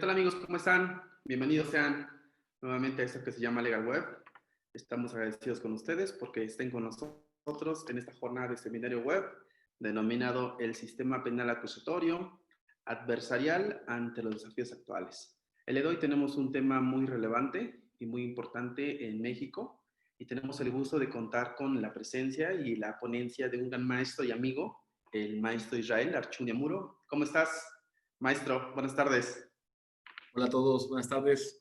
tal amigos? ¿Cómo están? Bienvenidos sean nuevamente a esto que se llama Legal Web. Estamos agradecidos con ustedes porque estén con nosotros en esta jornada de seminario web denominado el sistema penal acusatorio adversarial ante los desafíos actuales. El día de hoy tenemos un tema muy relevante y muy importante en México y tenemos el gusto de contar con la presencia y la ponencia de un gran maestro y amigo, el maestro Israel Archundia Muro. ¿Cómo estás, maestro? Buenas tardes. Hola a todos, buenas tardes.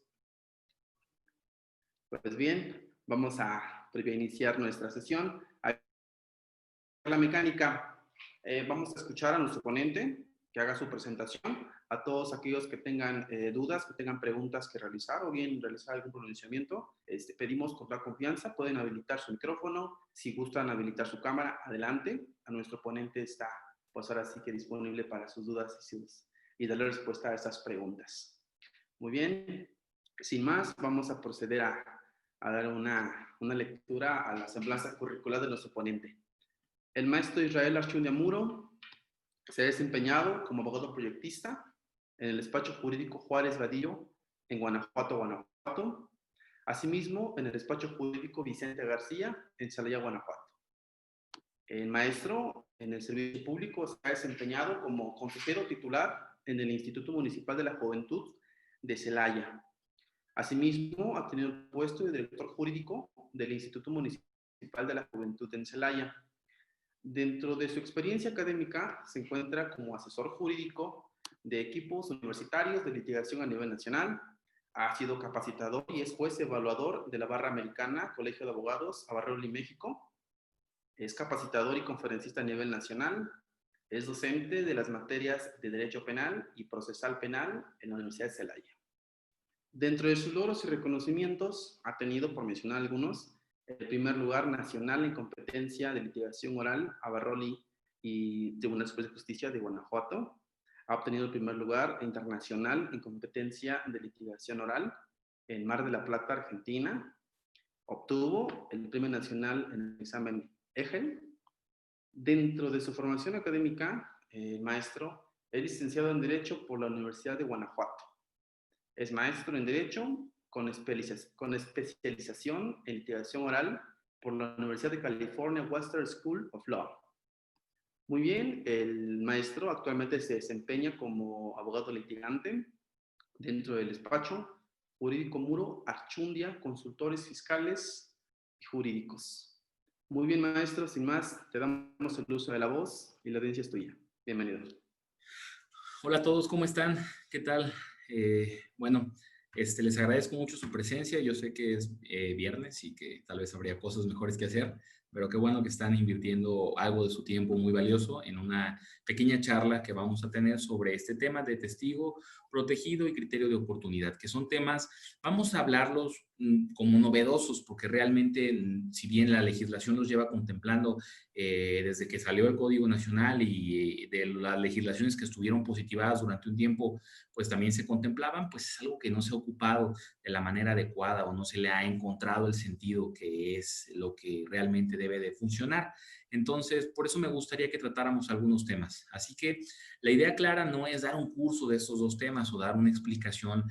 Pues bien, vamos a iniciar nuestra sesión. La mecánica, vamos a escuchar a nuestro ponente que haga su presentación. A todos aquellos que tengan dudas, que tengan preguntas que realizar o bien realizar algún pronunciamiento, pedimos con toda confianza, pueden habilitar su micrófono. Si gustan habilitar su cámara, adelante. A nuestro ponente está, pues ahora sí que disponible para sus dudas y darle respuesta a esas preguntas. Muy bien, sin más, vamos a proceder a dar una lectura a la semblanza curricular de nuestro ponente. El maestro Israel Archundia Muro se ha desempeñado como abogado proyectista en el despacho jurídico Juárez Vadillo en Guanajuato. Asimismo, en el despacho jurídico Vicente García en Celaya, Guanajuato. El maestro en el servicio público se ha desempeñado como consejero titular en el Instituto Municipal de la Juventud de Celaya. Asimismo, ha tenido el puesto de director jurídico del Instituto Municipal de la Juventud en Celaya. Dentro de su experiencia académica, se encuentra como asesor jurídico de equipos universitarios de litigación a nivel nacional. Ha sido capacitador y es juez evaluador de la Barra Americana, Colegio de Abogados, Abarroli, México. Es capacitador y conferencista a nivel nacional. Es docente de las materias de Derecho Penal y Procesal Penal en la Universidad de Celaya. Dentro de sus logros y reconocimientos, ha tenido, por mencionar algunos, el primer lugar nacional en competencia de litigación oral a Barroli y Tribunal Superior de Justicia de Guanajuato. Ha obtenido el primer lugar internacional en competencia de litigación oral en Mar de la Plata, Argentina. Obtuvo el premio nacional en el examen EGEL. Dentro de su formación académica, el maestro es licenciado en Derecho por la Universidad de Guanajuato. Es maestro en Derecho con especialización en litigación oral por la Universidad de California Western School of Law. Muy bien, el maestro actualmente se desempeña como abogado litigante dentro del despacho jurídico Muro Archundia, consultores fiscales y jurídicos. Muy bien, maestro, sin más, te damos el uso de la voz y la audiencia es tuya. Bienvenido. Hola a todos, ¿cómo están? ¿Qué tal? Bueno, les agradezco mucho su presencia. Yo sé que es viernes y que tal vez habría cosas mejores que hacer, pero qué bueno que están invirtiendo algo de su tiempo muy valioso en una pequeña charla que vamos a tener sobre este tema de testigo protegido y criterio de oportunidad, que son temas, vamos a hablarlos como novedosos, porque realmente, si bien la legislación los lleva contemplando desde que salió el Código Nacional y de las legislaciones que estuvieron positivadas durante un tiempo, pues también se contemplaban, pues es algo que no se ha ocupado de la manera adecuada o no se le ha encontrado el sentido que es lo que realmente debe de funcionar. Entonces, por eso me gustaría que tratáramos algunos temas. Así que la idea clara no es dar un curso de estos dos temas o dar una explicación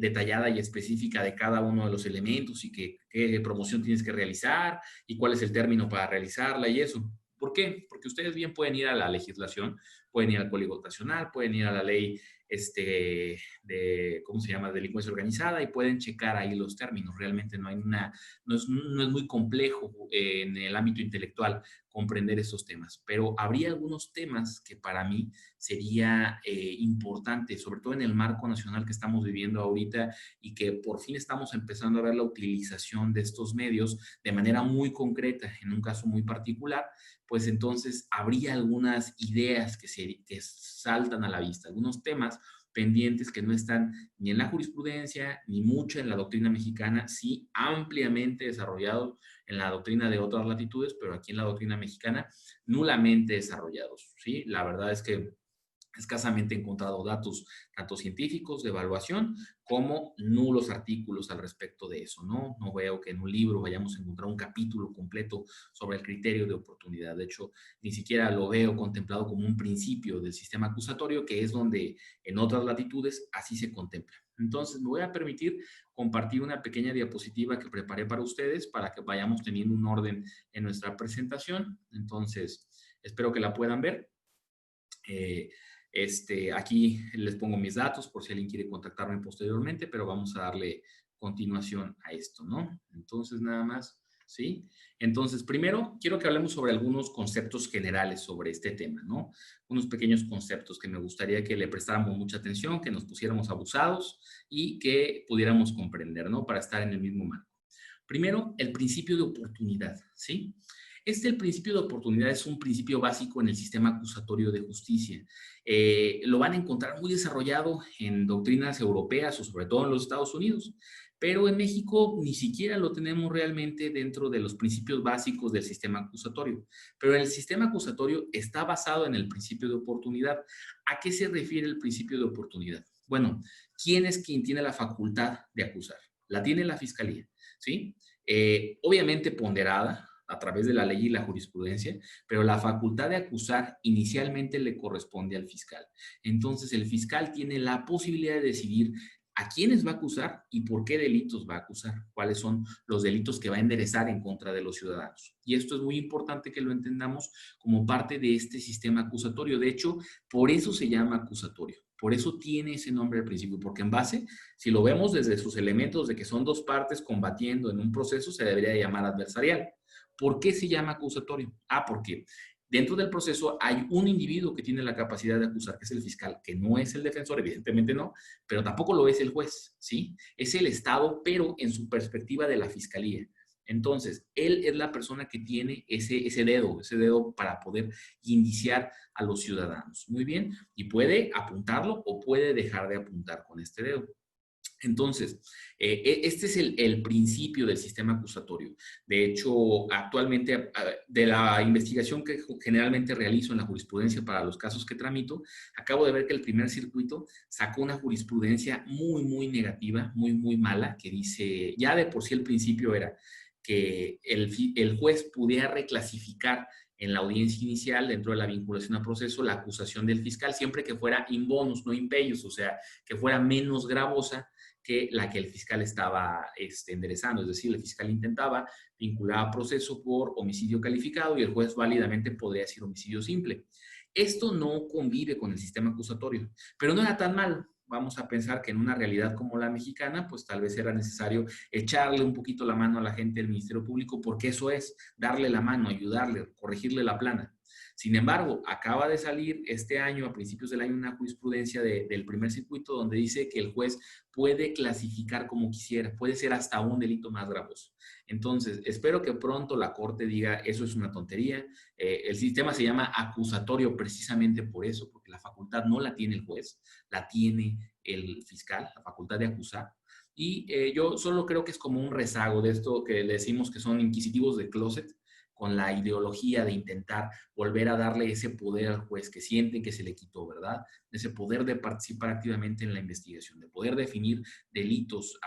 detallada y específica de cada uno de los elementos y qué promoción tienes que realizar y cuál es el término para realizarla y eso. ¿Por qué? Porque ustedes bien pueden ir a la legislación, pueden ir al Código Nacional, pueden ir a la ley ¿cómo se llama?, delincuencia organizada y pueden checar ahí los términos. Realmente no es muy complejo en el ámbito intelectual comprender esos temas, pero habría algunos temas que para mí sería importante, sobre todo en el marco nacional que estamos viviendo ahorita y que por fin estamos empezando a ver la utilización de estos medios de manera muy concreta, en un caso muy particular, pues entonces habría algunas ideas que saltan a la vista, algunos temas pendientes que no están ni en la jurisprudencia ni mucho en la doctrina mexicana, sí ampliamente desarrollados en la doctrina de otras latitudes, pero aquí en la doctrina mexicana nulamente desarrollados, ¿sí? La verdad es que escasamente he encontrado datos tanto científicos de evaluación como nulos artículos al respecto de eso, ¿no? No veo que en un libro vayamos a encontrar un capítulo completo sobre el criterio de oportunidad. De hecho, ni siquiera lo veo contemplado como un principio del sistema acusatorio, que es donde en otras latitudes así se contempla. Entonces, me voy a permitir compartir una pequeña diapositiva que preparé para ustedes para que vayamos teniendo un orden en nuestra presentación. Entonces, espero que la puedan ver. Aquí les pongo mis datos por si alguien quiere contactarme posteriormente, pero vamos a darle continuación a esto, ¿no? Entonces, nada más, ¿sí? Entonces, primero, quiero que hablemos sobre algunos conceptos generales sobre este tema, ¿no? Unos pequeños conceptos que me gustaría que le prestáramos mucha atención, que nos pusiéramos abusados y que pudiéramos comprender, ¿no? Para estar en el mismo marco. Primero, el principio de oportunidad, ¿sí? El principio de oportunidad es un principio básico en el sistema acusatorio de justicia. Lo van a encontrar muy desarrollado en doctrinas europeas o sobre todo en los Estados Unidos, pero en México ni siquiera lo tenemos realmente dentro de los principios básicos del sistema acusatorio. Pero el sistema acusatorio está basado en el principio de oportunidad. ¿A qué se refiere el principio de oportunidad? Bueno, ¿quién es quien tiene la facultad de acusar? La tiene la Fiscalía, ¿sí? Obviamente ponderada a través de la ley y la jurisprudencia, pero la facultad de acusar inicialmente le corresponde al fiscal. Entonces, el fiscal tiene la posibilidad de decidir a quiénes va a acusar y por qué delitos va a acusar, cuáles son los delitos que va a enderezar en contra de los ciudadanos. Y esto es muy importante que lo entendamos como parte de este sistema acusatorio. De hecho, por eso se llama acusatorio. Por eso tiene ese nombre al principio, porque en base, si lo vemos desde sus elementos de que son dos partes combatiendo en un proceso, se debería llamar adversarial. ¿Por qué se llama acusatorio? Porque dentro del proceso hay un individuo que tiene la capacidad de acusar, que es el fiscal, que no es el defensor, evidentemente no, pero tampoco lo es el juez, ¿sí? Es el Estado, pero en su perspectiva de la fiscalía. Entonces, él es la persona que tiene ese dedo para poder indiciar a los ciudadanos. Muy bien, y puede apuntarlo o puede dejar de apuntar con este dedo. Entonces, este es el principio del sistema acusatorio. De hecho, actualmente, de la investigación que generalmente realizo en la jurisprudencia para los casos que tramito, acabo de ver que el primer circuito sacó una jurisprudencia muy, muy negativa, muy, muy mala, que dice, ya de por sí el principio era que el juez pudiera reclasificar en la audiencia inicial, dentro de la vinculación a proceso, la acusación del fiscal, siempre que fuera in bonus, no in peius, o sea, que fuera menos gravosa que la que el fiscal estaba enderezando. Es decir, el fiscal intentaba vincular a proceso por homicidio calificado y el juez válidamente podría decir homicidio simple. Esto no convive con el sistema acusatorio, pero no era tan mal. Vamos a pensar que en una realidad como la mexicana, pues tal vez era necesario echarle un poquito la mano a la gente del Ministerio Público, porque eso es darle la mano, ayudarle, corregirle la plana. Sin embargo, acaba de salir este año, a principios del año, una jurisprudencia del primer circuito donde dice que el juez puede clasificar como quisiera, puede ser hasta un delito más gravoso. Entonces, espero que pronto la Corte diga, eso es una tontería. El sistema se llama acusatorio precisamente por eso, porque la facultad no la tiene el juez, la tiene el fiscal, la facultad de acusar. Y yo solo creo que es como un rezago de esto que le decimos que son inquisitivos de closet, con la ideología de intentar volver a darle ese poder al juez que sienten que se le quitó, ¿verdad? Ese poder de participar activamente en la investigación, de poder definir delitos,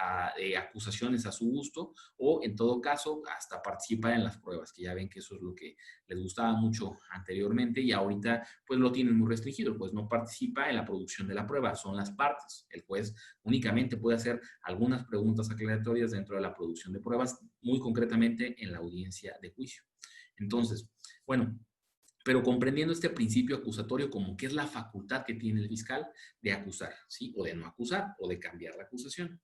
acusaciones a su gusto o, en todo caso, hasta participar en las pruebas, que ya ven que eso es lo que les gustaba mucho anteriormente y ahorita pues lo tienen muy restringido. El juez no participa en la producción de la prueba, son las partes. El juez únicamente puede hacer algunas preguntas aclaratorias dentro de la producción de pruebas, muy concretamente en la audiencia de juicio. Entonces, bueno, pero comprendiendo este principio acusatorio como que es la facultad que tiene el fiscal de acusar, ¿sí? O de no acusar, o de cambiar la acusación.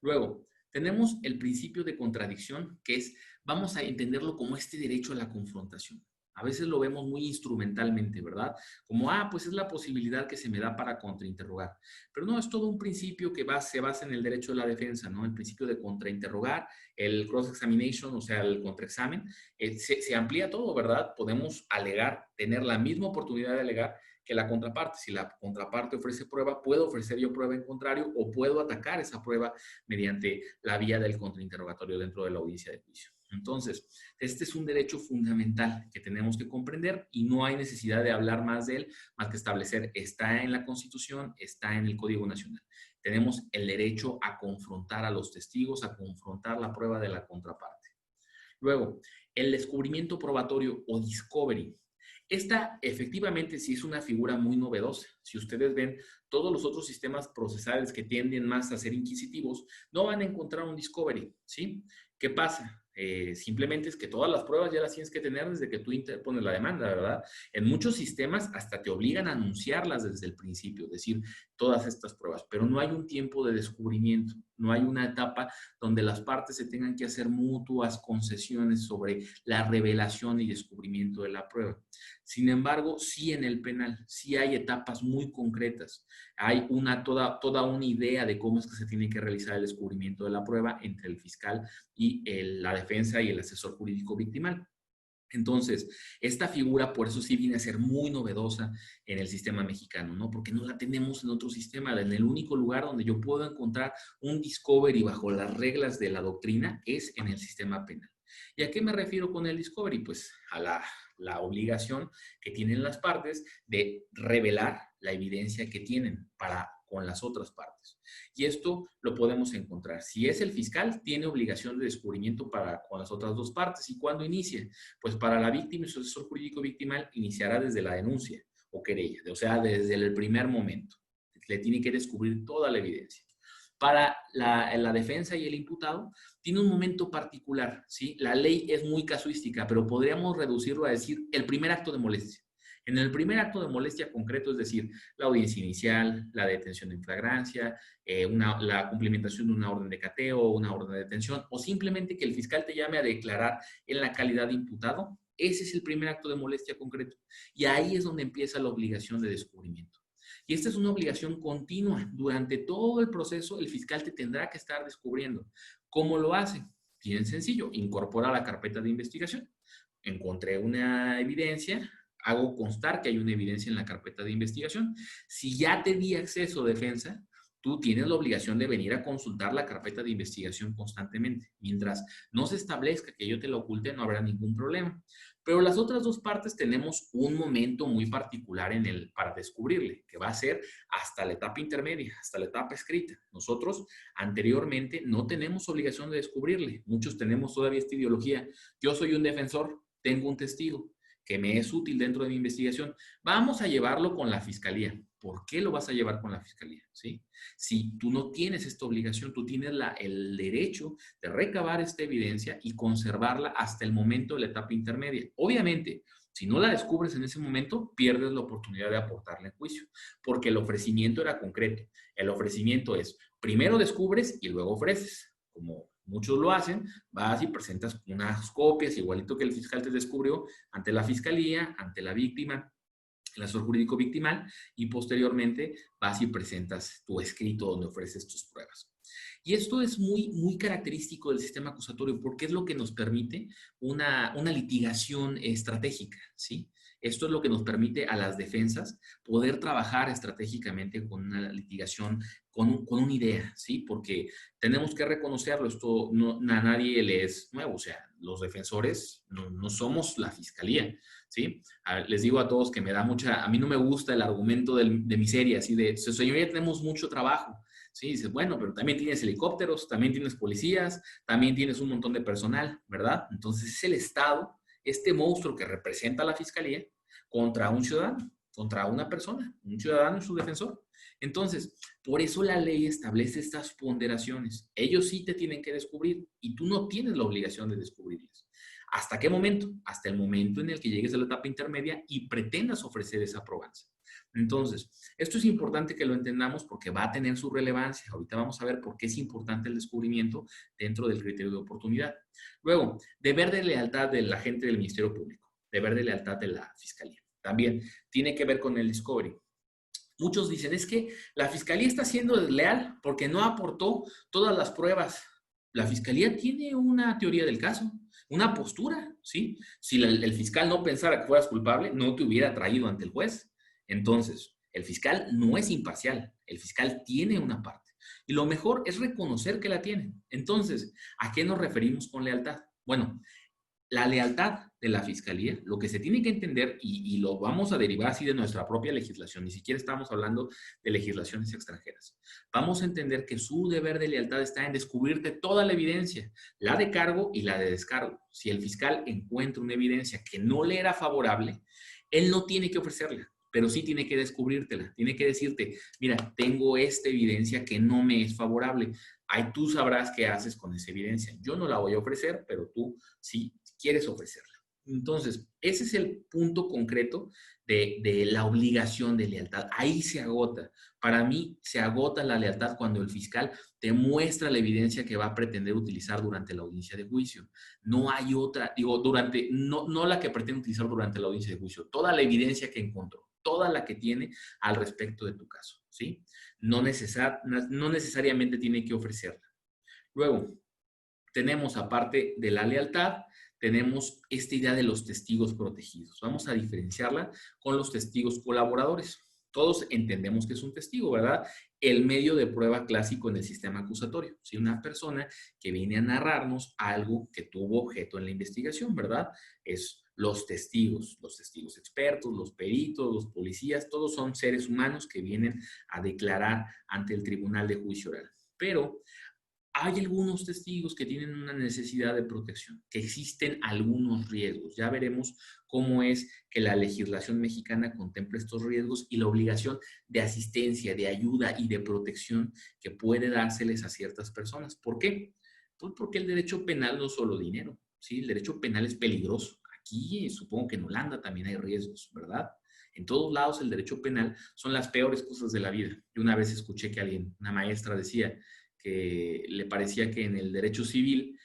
Luego, tenemos el principio de contradicción, que es, vamos a entenderlo como este derecho a la confrontación. A veces lo vemos muy instrumentalmente, ¿verdad? Como, pues es la posibilidad que se me da para contrainterrogar. Pero no, es todo un principio que se basa en el derecho de la defensa, ¿no? El principio de contrainterrogar, el cross-examination, o sea, el contraexamen, se amplía todo, ¿verdad? Podemos alegar, tener la misma oportunidad de alegar que la contraparte. Si la contraparte ofrece prueba, puedo ofrecer yo prueba en contrario o puedo atacar esa prueba mediante la vía del contrainterrogatorio dentro de la audiencia de juicio. Entonces, este es un derecho fundamental que tenemos que comprender y no hay necesidad de hablar más de él, más que establecer, está en la Constitución, está en el Código Nacional. Tenemos el derecho a confrontar a los testigos, a confrontar la prueba de la contraparte. Luego, el descubrimiento probatorio o discovery. Esta efectivamente sí es una figura muy novedosa. Si ustedes ven todos los otros sistemas procesales que tienden más a ser inquisitivos, no van a encontrar un discovery, ¿sí? ¿Qué pasa? Simplemente es que todas las pruebas ya las tienes que tener desde que tú interpones la demanda, ¿verdad? En muchos sistemas hasta te obligan a anunciarlas desde el principio, es decir, todas estas pruebas, pero no hay un tiempo de descubrimiento, no hay una etapa donde las partes se tengan que hacer mutuas concesiones sobre la revelación y descubrimiento de la prueba. Sin embargo, sí en el penal, sí hay etapas muy concretas. Hay toda una idea de cómo es que se tiene que realizar el descubrimiento de la prueba entre el fiscal y la defensa y el asesor jurídico victimal. Entonces, esta figura por eso sí viene a ser muy novedosa en el sistema mexicano, ¿no? Porque no la tenemos en otro sistema. En el único lugar donde yo puedo encontrar un discovery bajo las reglas de la doctrina es en el sistema penal. ¿Y a qué me refiero con el discovery? Pues a la obligación que tienen las partes de revelar la evidencia que tienen con las otras partes. Y esto lo podemos encontrar. Si es el fiscal, tiene obligación de descubrimiento con las otras dos partes. ¿Y cuándo inicia? Pues para la víctima y su asesor jurídico victimal iniciará desde la denuncia o querella, o sea, desde el primer momento. Le tiene que descubrir toda la evidencia. Para la defensa y el imputado, tiene un momento particular, ¿sí? La ley es muy casuística, pero podríamos reducirlo a decir el primer acto de molestia. En el primer acto de molestia concreto, es decir, la audiencia inicial, la detención en flagrancia, la cumplimentación de una orden de cateo, una orden de detención, o simplemente que el fiscal te llame a declarar en la calidad de imputado, ese es el primer acto de molestia concreto. Y ahí es donde empieza la obligación de descubrimiento. Y esta es una obligación continua. Durante todo el proceso, el fiscal te tendrá que estar descubriendo. ¿Cómo lo hace? Bien sencillo, incorpora la carpeta de investigación. Encontré una evidencia, hago constar que hay una evidencia en la carpeta de investigación. Si ya te di acceso a defensa, tú tienes la obligación de venir a consultar la carpeta de investigación constantemente. Mientras no se establezca que yo te la oculte, no habrá ningún problema. Pero las otras dos partes tenemos un momento muy particular para descubrirle, que va a ser hasta la etapa intermedia, hasta la etapa escrita. Nosotros anteriormente no tenemos obligación de descubrirle. Muchos tenemos todavía esta ideología. Yo soy un defensor, tengo un testigo que me es útil dentro de mi investigación. Vamos a llevarlo con la fiscalía. ¿Por qué lo vas a llevar con la fiscalía? ¿Sí? Si tú no tienes esta obligación, tú tienes el derecho de recabar esta evidencia y conservarla hasta el momento de la etapa intermedia. Obviamente, si no la descubres en ese momento, pierdes la oportunidad de aportarla en juicio, porque el ofrecimiento era concreto. El ofrecimiento es, primero descubres y luego ofreces, como muchos lo hacen, vas y presentas unas copias, igualito que el fiscal te descubrió, ante la fiscalía, ante la víctima, el asesor jurídico victimal, y posteriormente vas y presentas tu escrito donde ofreces tus pruebas. Y esto es muy, muy característico del sistema acusatorio porque es lo que nos permite una litigación estratégica, ¿sí? Esto es lo que nos permite a las defensas poder trabajar estratégicamente con una litigación, con una idea, ¿sí? Porque tenemos que reconocerlo, esto a nadie le es nuevo, o sea, los defensores no somos la fiscalía, ¿sí? Les digo a todos que a mí no me gusta el argumento de miseria, así de, señoría, tenemos mucho trabajo. Sí, dices, bueno, pero también tienes helicópteros, también tienes policías, también tienes un montón de personal, ¿verdad? Entonces es el Estado, este monstruo que representa a la fiscalía, contra un ciudadano, contra una persona, un ciudadano y su defensor. Entonces, por eso la ley establece estas ponderaciones. Ellos sí te tienen que descubrir y tú no tienes la obligación de descubrirles. ¿Hasta qué momento? Hasta el momento en el que llegues a la etapa intermedia y pretendas ofrecer esa probanza. Entonces, esto es importante que lo entendamos porque va a tener su relevancia. Ahorita vamos a ver por qué es importante el descubrimiento dentro del criterio de oportunidad. Luego, deber de lealtad del agente del Ministerio Público, deber de lealtad de la Fiscalía. También tiene que ver con el discovery. Muchos dicen, es que la Fiscalía está siendo desleal porque no aportó todas las pruebas. La Fiscalía tiene una teoría del caso, una postura, ¿sí? Si el fiscal no pensara que fueras culpable, no te hubiera traído ante el juez. Entonces, el fiscal no es imparcial, el fiscal tiene una parte. Y lo mejor es reconocer que la tiene. Entonces, ¿a qué nos referimos con lealtad? Bueno, la lealtad de la Fiscalía, lo que se tiene que entender, y lo vamos a derivar así de nuestra propia legislación, ni siquiera estamos hablando de legislaciones extranjeras. Vamos a entender que su deber de lealtad está en descubrirte toda la evidencia, la de cargo y la de descargo. Si el fiscal encuentra una evidencia que no le era favorable, él no tiene que ofrecerla, pero sí tiene que descubrírtela, tiene que decirte, mira, tengo esta evidencia que no me es favorable. Ahí tú sabrás qué haces con esa evidencia. Yo no la voy a ofrecer, pero tú sí quieres ofrecerla. Entonces, ese es el punto concreto de la obligación de lealtad. Ahí se agota. Para mí, se agota la lealtad cuando el fiscal te muestra la evidencia que va a pretender utilizar durante la audiencia de juicio. No hay otra, digo, no la que pretende utilizar durante la audiencia de juicio, toda la evidencia que encontró, toda la que tiene al respecto de tu caso, ¿sí? No necesariamente tiene que ofrecerla. Luego, tenemos, aparte de la lealtad, tenemos esta idea de los testigos protegidos. Vamos a diferenciarla con los testigos colaboradores. Todos entendemos que es un testigo, ¿verdad? El medio de prueba clásico en el sistema acusatorio. Si una persona que viene a narrarnos algo que tuvo objeto en la investigación, ¿verdad? Es los testigos expertos, los peritos, los policías, todos son seres humanos que vienen a declarar ante el tribunal de juicio oral. Pero hay algunos testigos que tienen una necesidad de protección, que existen algunos riesgos. Ya veremos cómo es que la legislación mexicana contempla estos riesgos y la obligación de asistencia, de ayuda y de protección que puede dárseles a ciertas personas. ¿Por qué? Pues porque el derecho penal no es solo dinero, ¿sí? El derecho penal es peligroso. Aquí, supongo que en Holanda también hay riesgos, ¿verdad? En todos lados el derecho penal son las peores cosas de la vida. Yo una vez escuché que una maestra decía, que le parecía que en el derecho civil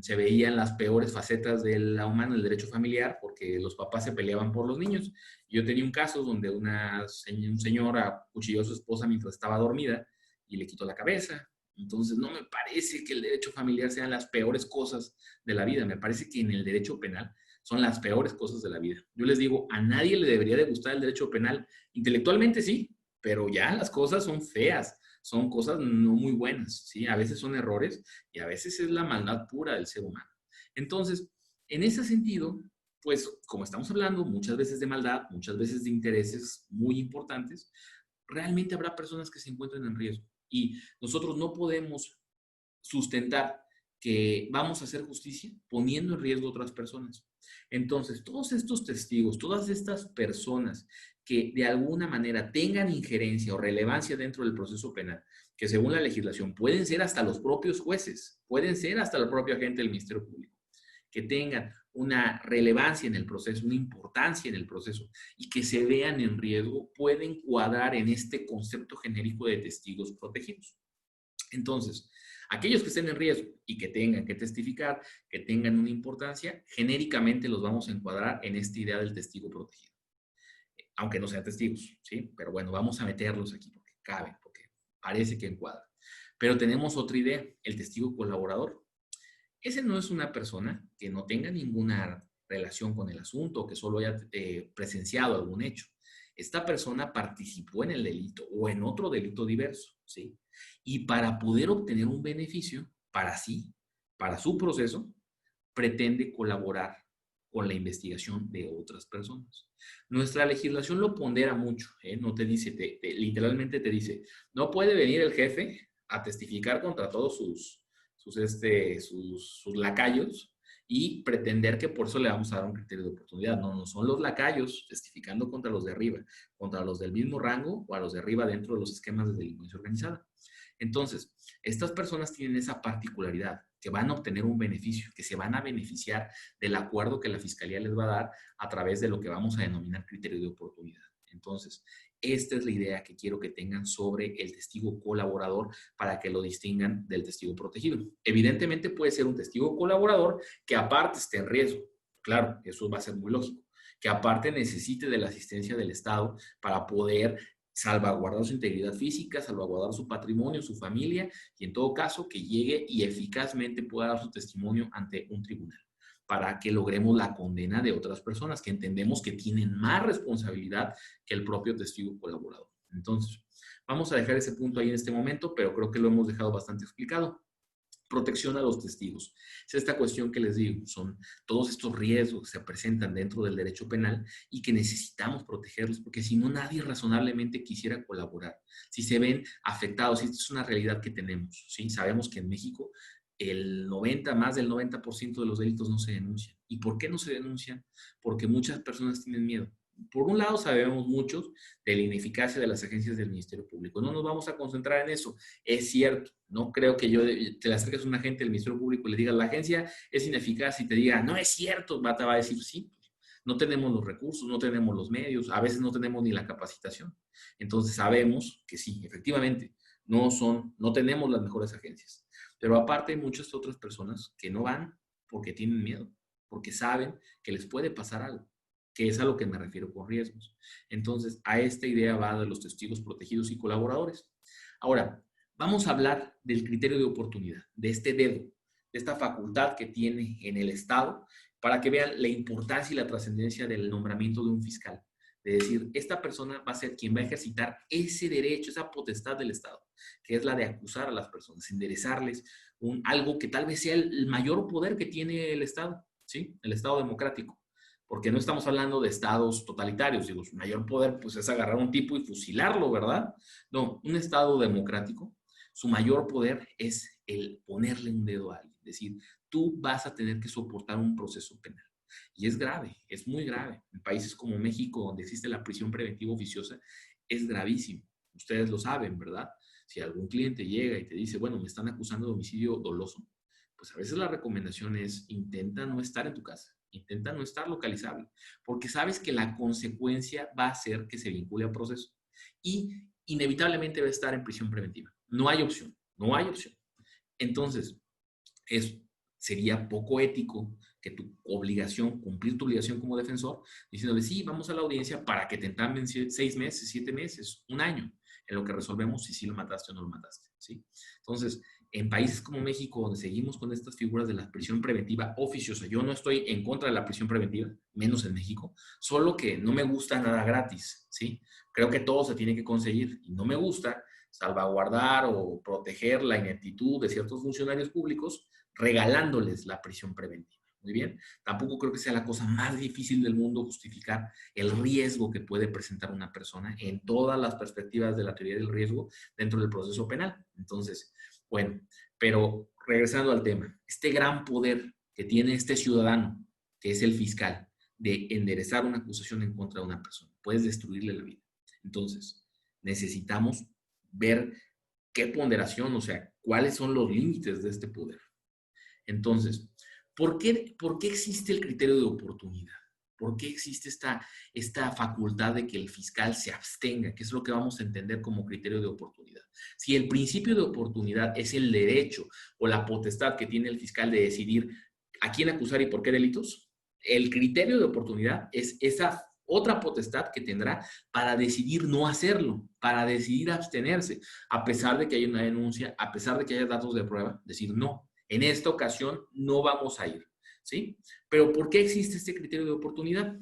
se veían las peores facetas de la humana, el derecho familiar, porque los papás se peleaban por los niños. Yo tenía un caso donde un señor acuchilló a su esposa mientras estaba dormida y le quitó la cabeza. Entonces, no me parece que el derecho familiar sean las peores cosas de la vida. Me parece que en el derecho penal son las peores cosas de la vida. Yo les digo, a nadie le debería de gustar el derecho penal. Intelectualmente sí, pero ya las cosas son feas, son cosas no muy buenas, ¿sí? A veces son errores y a veces es la maldad pura del ser humano. Entonces, en ese sentido, pues como estamos hablando muchas veces de maldad, muchas veces de intereses muy importantes, realmente habrá personas que se encuentren en riesgo y nosotros no podemos sustentar que vamos a hacer justicia poniendo en riesgo a otras personas. Entonces, todos estos testigos, todas estas personas que de alguna manera tengan injerencia o relevancia dentro del proceso penal, que según la legislación pueden ser hasta los propios jueces, pueden ser hasta el propio agente del Ministerio Público, que tengan una relevancia en el proceso, una importancia en el proceso y que se vean en riesgo, pueden cuadrar en este concepto genérico de testigos protegidos. Entonces, aquellos que estén en riesgo y que tengan que testificar, que tengan una importancia, genéricamente los vamos a encuadrar en esta idea del testigo protegido. Aunque no sean testigos, ¿sí? Pero bueno, vamos a meterlos aquí porque caben, porque parece que encuadra. Pero tenemos otra idea, el testigo colaborador. Ese no es una persona que no tenga ninguna relación con el asunto o que solo haya presenciado algún hecho. Esta persona participó en el delito o en otro delito diverso, ¿sí? Y para poder obtener un beneficio para sí, para su proceso, pretende colaborar con la investigación de otras personas. Nuestra legislación lo pondera mucho, ¿eh? No te dice, literalmente te dice, no puede venir el jefe a testificar contra todos sus lacayos y pretender que por eso le vamos a dar un criterio de oportunidad. No, no son los lacayos testificando contra los de arriba, contra los del mismo rango o a los de arriba dentro de los esquemas de delincuencia organizada. Entonces, estas personas tienen esa particularidad, que van a obtener un beneficio, que se van a beneficiar del acuerdo que la Fiscalía les va a dar a través de lo que vamos a denominar criterio de oportunidad. Entonces, esta es la idea que quiero que tengan sobre el testigo colaborador para que lo distingan del testigo protegido. Evidentemente puede ser un testigo colaborador que aparte esté en riesgo. Claro, eso va a ser muy lógico. Que aparte necesite de la asistencia del Estado para poder salvaguardar su integridad física, salvaguardar su patrimonio, su familia y en todo caso que llegue y eficazmente pueda dar su testimonio ante un tribunal para que logremos la condena de otras personas que entendemos que tienen más responsabilidad que el propio testigo colaborador. Entonces, vamos a dejar ese punto ahí en este momento, pero creo que lo hemos dejado bastante explicado. Protección a los testigos. Es esta cuestión que les digo, son todos estos riesgos que se presentan dentro del derecho penal y que necesitamos protegerlos, porque si no, nadie razonablemente quisiera colaborar. Si se ven afectados, y esto es una realidad que tenemos, ¿sí? Sabemos que en México más del 90% de los delitos no se denuncian. ¿Y por qué no se denuncian? Porque muchas personas tienen miedo. Por un lado, sabemos muchos de la ineficacia de las agencias del Ministerio Público. No nos vamos a concentrar en eso. Es cierto, no creo que te le acerques a un agente del Ministerio Público y le digas, la agencia es ineficaz y te diga, no es cierto, te va a decir, sí, no tenemos los recursos, no tenemos los medios, a veces no tenemos ni la capacitación. Entonces sabemos que sí, efectivamente, no tenemos las mejores agencias. Pero aparte hay muchas otras personas que no van porque tienen miedo, porque saben que les puede pasar algo, que es a lo que me refiero con riesgos. Entonces, a esta idea va de los testigos protegidos y colaboradores. Ahora, vamos a hablar del criterio de oportunidad, de este dedo, de esta facultad que tiene en el Estado, para que vean la importancia y la trascendencia del nombramiento de un fiscal. De decir, esta persona va a ser quien va a ejercitar ese derecho, esa potestad del Estado, que es la de acusar a las personas, enderezarles algo que tal vez sea el mayor poder que tiene el Estado, ¿sí? El Estado democrático. Porque no estamos hablando de estados totalitarios, digo, su mayor poder pues es agarrar a un tipo y fusilarlo, ¿verdad? No, un estado democrático, su mayor poder es el ponerle un dedo a alguien, decir, tú vas a tener que soportar un proceso penal. Y es grave, es muy grave. En países como México, donde existe la prisión preventiva oficiosa, es gravísimo. Ustedes lo saben, ¿verdad? Si algún cliente llega y te dice, bueno, me están acusando de homicidio doloso, pues a veces la recomendación es intenta no estar en tu casa, intenta no estar localizable, porque sabes que la consecuencia va a ser que se vincule al proceso y inevitablemente va a estar en prisión preventiva. No hay opción, no hay opción. Entonces, sería poco ético que cumplir tu obligación como defensor, diciéndole, sí, vamos a la audiencia para que te entambien 6 meses, 7 meses, un año, en lo que resolvemos si sí lo mataste o no lo mataste, ¿sí? Entonces, en países como México, donde seguimos con estas figuras de la prisión preventiva oficiosa, yo no estoy en contra de la prisión preventiva, menos en México, solo que no me gusta nada gratis, ¿sí? Creo que todo se tiene que conseguir y no me gusta salvaguardar o proteger la ineptitud de ciertos funcionarios públicos regalándoles la prisión preventiva. Muy bien. Tampoco creo que sea la cosa más difícil del mundo justificar el riesgo que puede presentar una persona en todas las perspectivas de la teoría del riesgo dentro del proceso penal. Entonces, bueno, pero regresando al tema, este gran poder que tiene este ciudadano, que es el fiscal, de enderezar una acusación en contra de una persona, puedes destruirle la vida. Entonces, necesitamos ver qué ponderación, o sea, cuáles son los límites de este poder. Entonces, ¿por qué existe el criterio de oportunidad? ¿Por qué existe esta facultad de que el fiscal se abstenga? Que es lo que vamos a entender como criterio de oportunidad. Si el principio de oportunidad es el derecho o la potestad que tiene el fiscal de decidir a quién acusar y por qué delitos, el criterio de oportunidad es esa otra potestad que tendrá para decidir no hacerlo, para decidir abstenerse, a pesar de que haya una denuncia, a pesar de que haya datos de prueba, decir no. En esta ocasión no vamos a ir, ¿sí? Pero ¿por qué existe este criterio de oportunidad?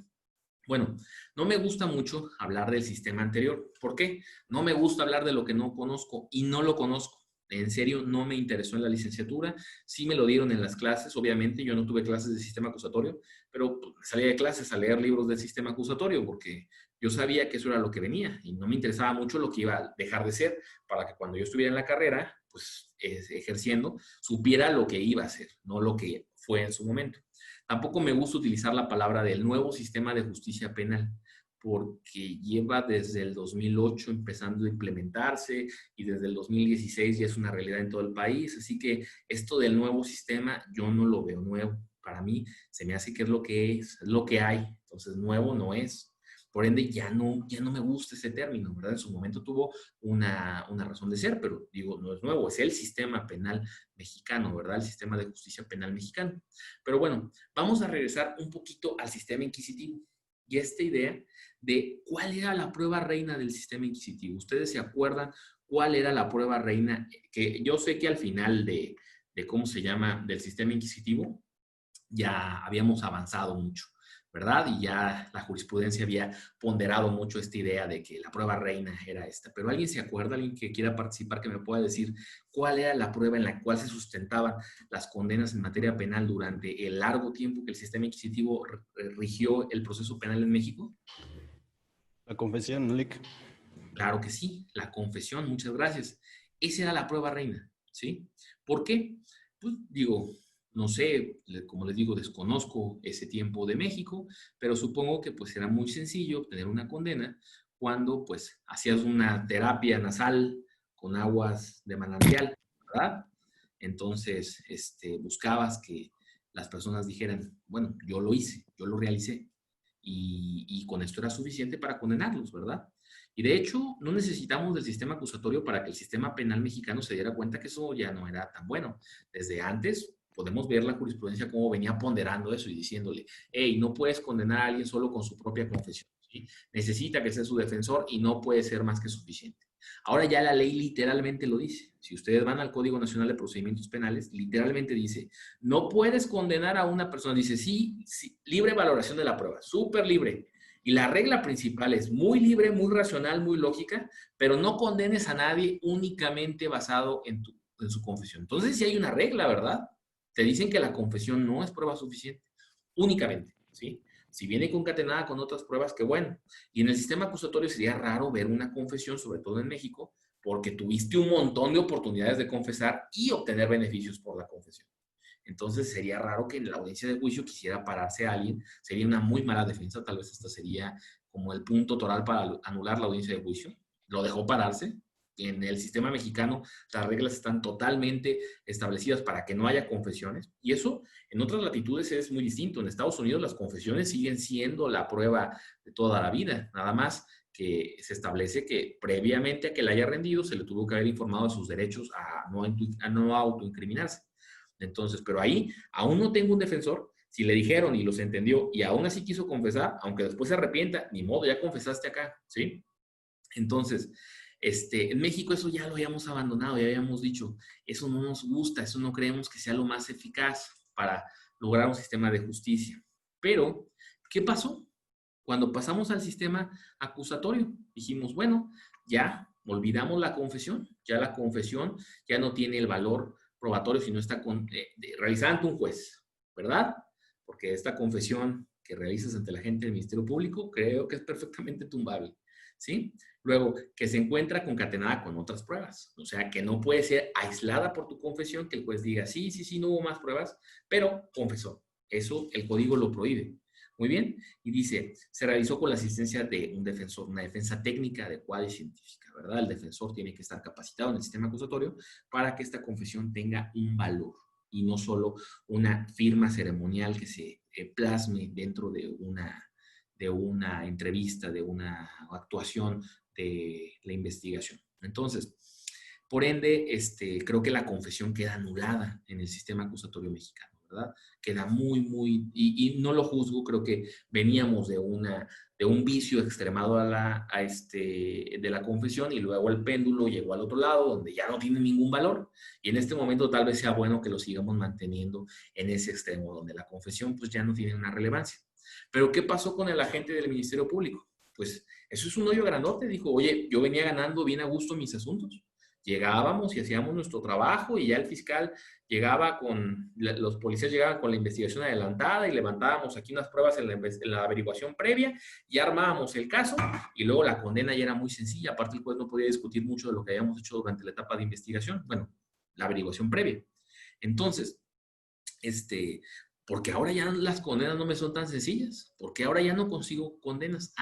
Bueno, no me gusta mucho hablar del sistema anterior. ¿Por qué? No me gusta hablar de lo que no conozco y no lo conozco. En serio, no me interesó en la licenciatura. Sí me lo dieron en las clases, obviamente. Yo no tuve clases de sistema acusatorio, pero salía de clases a leer libros del sistema acusatorio porque yo sabía que eso era lo que venía y no me interesaba mucho lo que iba a dejar de ser para que cuando yo estuviera en la carrera, pues ejerciendo, supiera lo que iba a hacer, no lo que fue en su momento. Tampoco me gusta utilizar la palabra del nuevo sistema de justicia penal, porque lleva desde el 2008 empezando a implementarse y desde el 2016 ya es una realidad en todo el país. Así que esto del nuevo sistema yo no lo veo nuevo. Para mí se me hace que es lo que hay. Entonces nuevo no es. Por ende, ya no me gusta ese término, ¿verdad? En su momento tuvo una razón de ser, pero digo, no es nuevo, es el sistema penal mexicano, ¿verdad? El sistema de justicia penal mexicano. Pero bueno, vamos a regresar un poquito al sistema inquisitivo y esta idea de cuál era la prueba reina del sistema inquisitivo. ¿Ustedes se acuerdan cuál era la prueba reina? Que yo sé que al final ¿cómo se llama? Del sistema inquisitivo, ya habíamos avanzado mucho. ¿verdad? Y ya la jurisprudencia había ponderado mucho esta idea de que la prueba reina era esta. Pero ¿alguien se acuerda, alguien que quiera participar, que me pueda decir cuál era la prueba en la cual se sustentaban las condenas en materia penal durante el largo tiempo que el sistema inquisitivo rigió el proceso penal en México? La confesión, Lick. Claro que sí, la confesión, muchas gracias. Esa era la prueba reina, ¿sí? ¿Por qué? Pues digo, no sé, como les digo, desconozco ese tiempo de México, pero supongo que pues era muy sencillo obtener una condena cuando pues hacías una terapia nasal con aguas de manantial, ¿verdad? Entonces, buscabas que las personas dijeran, bueno, yo lo hice, yo lo realicé, y con esto era suficiente para condenarlos, ¿verdad? Y de hecho, no necesitamos del sistema acusatorio para que el sistema penal mexicano se diera cuenta que eso ya no era tan bueno. Desde antes podemos ver la jurisprudencia cómo venía ponderando eso y diciéndole, hey, no puedes condenar a alguien solo con su propia confesión, ¿sí? Necesita que sea su defensor y no puede ser más que suficiente. Ahora ya la ley literalmente lo dice. Si ustedes van al Código Nacional de Procedimientos Penales, literalmente dice, no puedes condenar a una persona. Dice, sí, sí, libre valoración de la prueba, súper libre. Y la regla principal es muy libre, muy racional, muy lógica, pero no condenes a nadie únicamente basado en su confesión. Entonces, sí hay una regla, ¿verdad? Te dicen que la confesión no es prueba suficiente, únicamente, ¿sí? Si viene concatenada con otras pruebas, qué bueno. Y en el sistema acusatorio sería raro ver una confesión, sobre todo en México, porque tuviste un montón de oportunidades de confesar y obtener beneficios por la confesión. Entonces sería raro que en la audiencia de juicio quisiera pararse a alguien, sería una muy mala defensa, tal vez esta sería como el punto toral para anular la audiencia de juicio. Lo dejó pararse. En el sistema mexicano las reglas están totalmente establecidas para que no haya confesiones y eso en otras latitudes es muy distinto. En Estados Unidos las confesiones siguen siendo la prueba de toda la vida, nada más que se establece que previamente a que le haya rendido se le tuvo que haber informado de sus derechos a no autoincriminarse. Entonces, pero ahí aún no tengo un defensor. Si le dijeron y los entendió y aún así quiso confesar, aunque después se arrepienta, ni modo, ya confesaste acá, ¿sí? Entonces, en México eso ya lo habíamos abandonado, ya habíamos dicho, eso no nos gusta, eso no creemos que sea lo más eficaz para lograr un sistema de justicia. Pero, ¿qué pasó? Cuando pasamos al sistema acusatorio, dijimos, bueno, ya olvidamos la confesión, ya la confesión ya no tiene el valor probatorio si no está realizada ante un juez, ¿verdad? Porque esta confesión que realizas ante la gente del Ministerio Público creo que es perfectamente tumbable, ¿sí? Luego, que se encuentra concatenada con otras pruebas, o sea, que no puede ser aislada por tu confesión, que el juez diga, sí, sí, sí, no hubo más pruebas, pero confesó. Eso el código lo prohíbe. Muy bien, y dice, se realizó con la asistencia de un defensor, una defensa técnica adecuada y científica, ¿verdad? El defensor tiene que estar capacitado en el sistema acusatorio para que esta confesión tenga un valor y no solo una firma ceremonial que se plasme dentro de una entrevista, de una actuación de la investigación. Entonces, por ende, creo que la confesión queda anulada en el sistema acusatorio mexicano, ¿verdad? Queda y no lo juzgo, creo que veníamos de un vicio extremado de la confesión y luego el péndulo llegó al otro lado donde ya no tiene ningún valor y en este momento tal vez sea bueno que lo sigamos manteniendo en ese extremo donde la confesión pues ya no tiene una relevancia. Pero ¿qué pasó con el agente del Ministerio Público? Pues eso es un hoyo grandote, dijo, oye, yo venía ganando bien a gusto mis asuntos. Llegábamos y hacíamos nuestro trabajo y ya el fiscal llegaba los policías llegaban con la investigación adelantada y levantábamos aquí unas pruebas en la averiguación previa y armábamos el caso y luego la condena ya era muy sencilla. Aparte el juez no podía discutir mucho de lo que habíamos hecho durante la etapa de investigación, bueno, la averiguación previa. Entonces, porque ahora ya las condenas no me son tan sencillas, porque ahora ya no consigo condenas.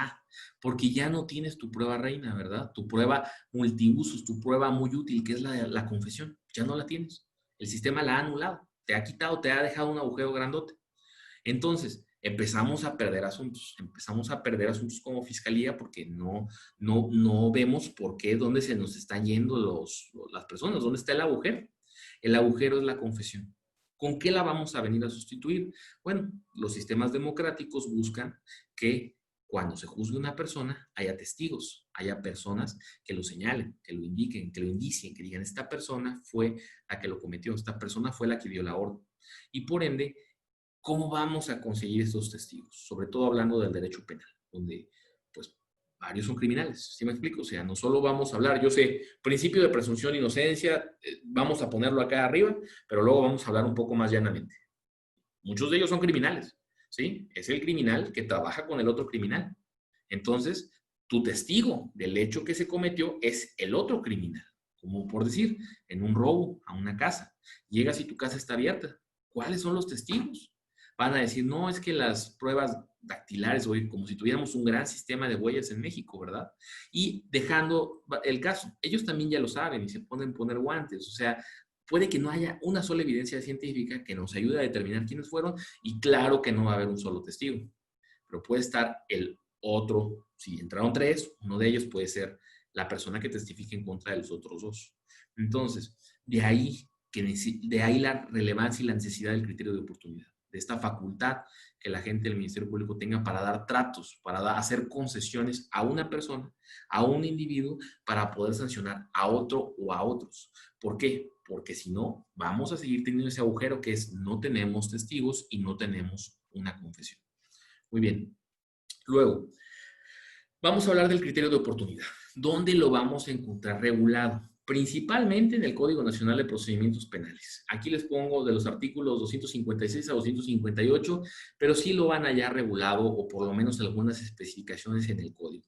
Porque ya no tienes tu prueba reina, ¿verdad? Tu prueba multiusos, tu prueba muy útil, que es la confesión. Ya no la tienes. El sistema la ha anulado, te ha quitado, te ha dejado un agujero grandote. Entonces, empezamos a perder asuntos como fiscalía porque no vemos por qué, dónde se nos están yendo las personas, dónde está el agujero. El agujero es la confesión. ¿Con qué la vamos a venir a sustituir? Bueno, los sistemas democráticos buscan que cuando se juzgue una persona haya testigos, haya personas que lo señalen, que lo indiquen, que lo indicien, que digan, esta persona fue la que lo cometió, esta persona fue la que dio la orden. Y por ende, ¿Cómo vamos a conseguir estos testigos? Sobre todo hablando del derecho penal, donde pues varios son criminales, ¿sí me explico? O sea, no solo vamos a hablar, yo sé, principio de presunción de inocencia, vamos a ponerlo acá arriba, pero luego vamos a hablar un poco más llanamente. Muchos de ellos son criminales, ¿sí? Es el criminal que trabaja con el otro criminal. Entonces, tu testigo del hecho que se cometió es el otro criminal. Como por decir, en un robo a una casa. Llegas y tu casa está abierta. ¿Cuáles son los testigos? Van a decir, no, es que las pruebas dactilares, hoy como si tuviéramos un gran sistema de huellas en México, ¿verdad? Y dejando el caso, ellos también ya lo saben y se ponen poner guantes, o sea, puede que no haya una sola evidencia científica que nos ayude a determinar quiénes fueron y claro que no va a haber un solo testigo, pero puede estar el otro, si entraron tres, uno de ellos puede ser la persona que testifique en contra de los otros dos. Entonces, de ahí la relevancia y la necesidad del criterio de oportunidad, de esta facultad que la gente del Ministerio Público tenga para dar tratos, para hacer concesiones a una persona, a un individuo, para poder sancionar a otro o a otros. ¿Por qué? Porque si no, vamos a seguir teniendo ese agujero que es no tenemos testigos y no tenemos una confesión. Muy bien. Luego, vamos a hablar del criterio de oportunidad. ¿Dónde lo vamos a encontrar regulado? Principalmente en el Código Nacional de Procedimientos Penales. Aquí les pongo de los artículos 256 a 258, pero sí lo van allá regulado o por lo menos algunas especificaciones en el código.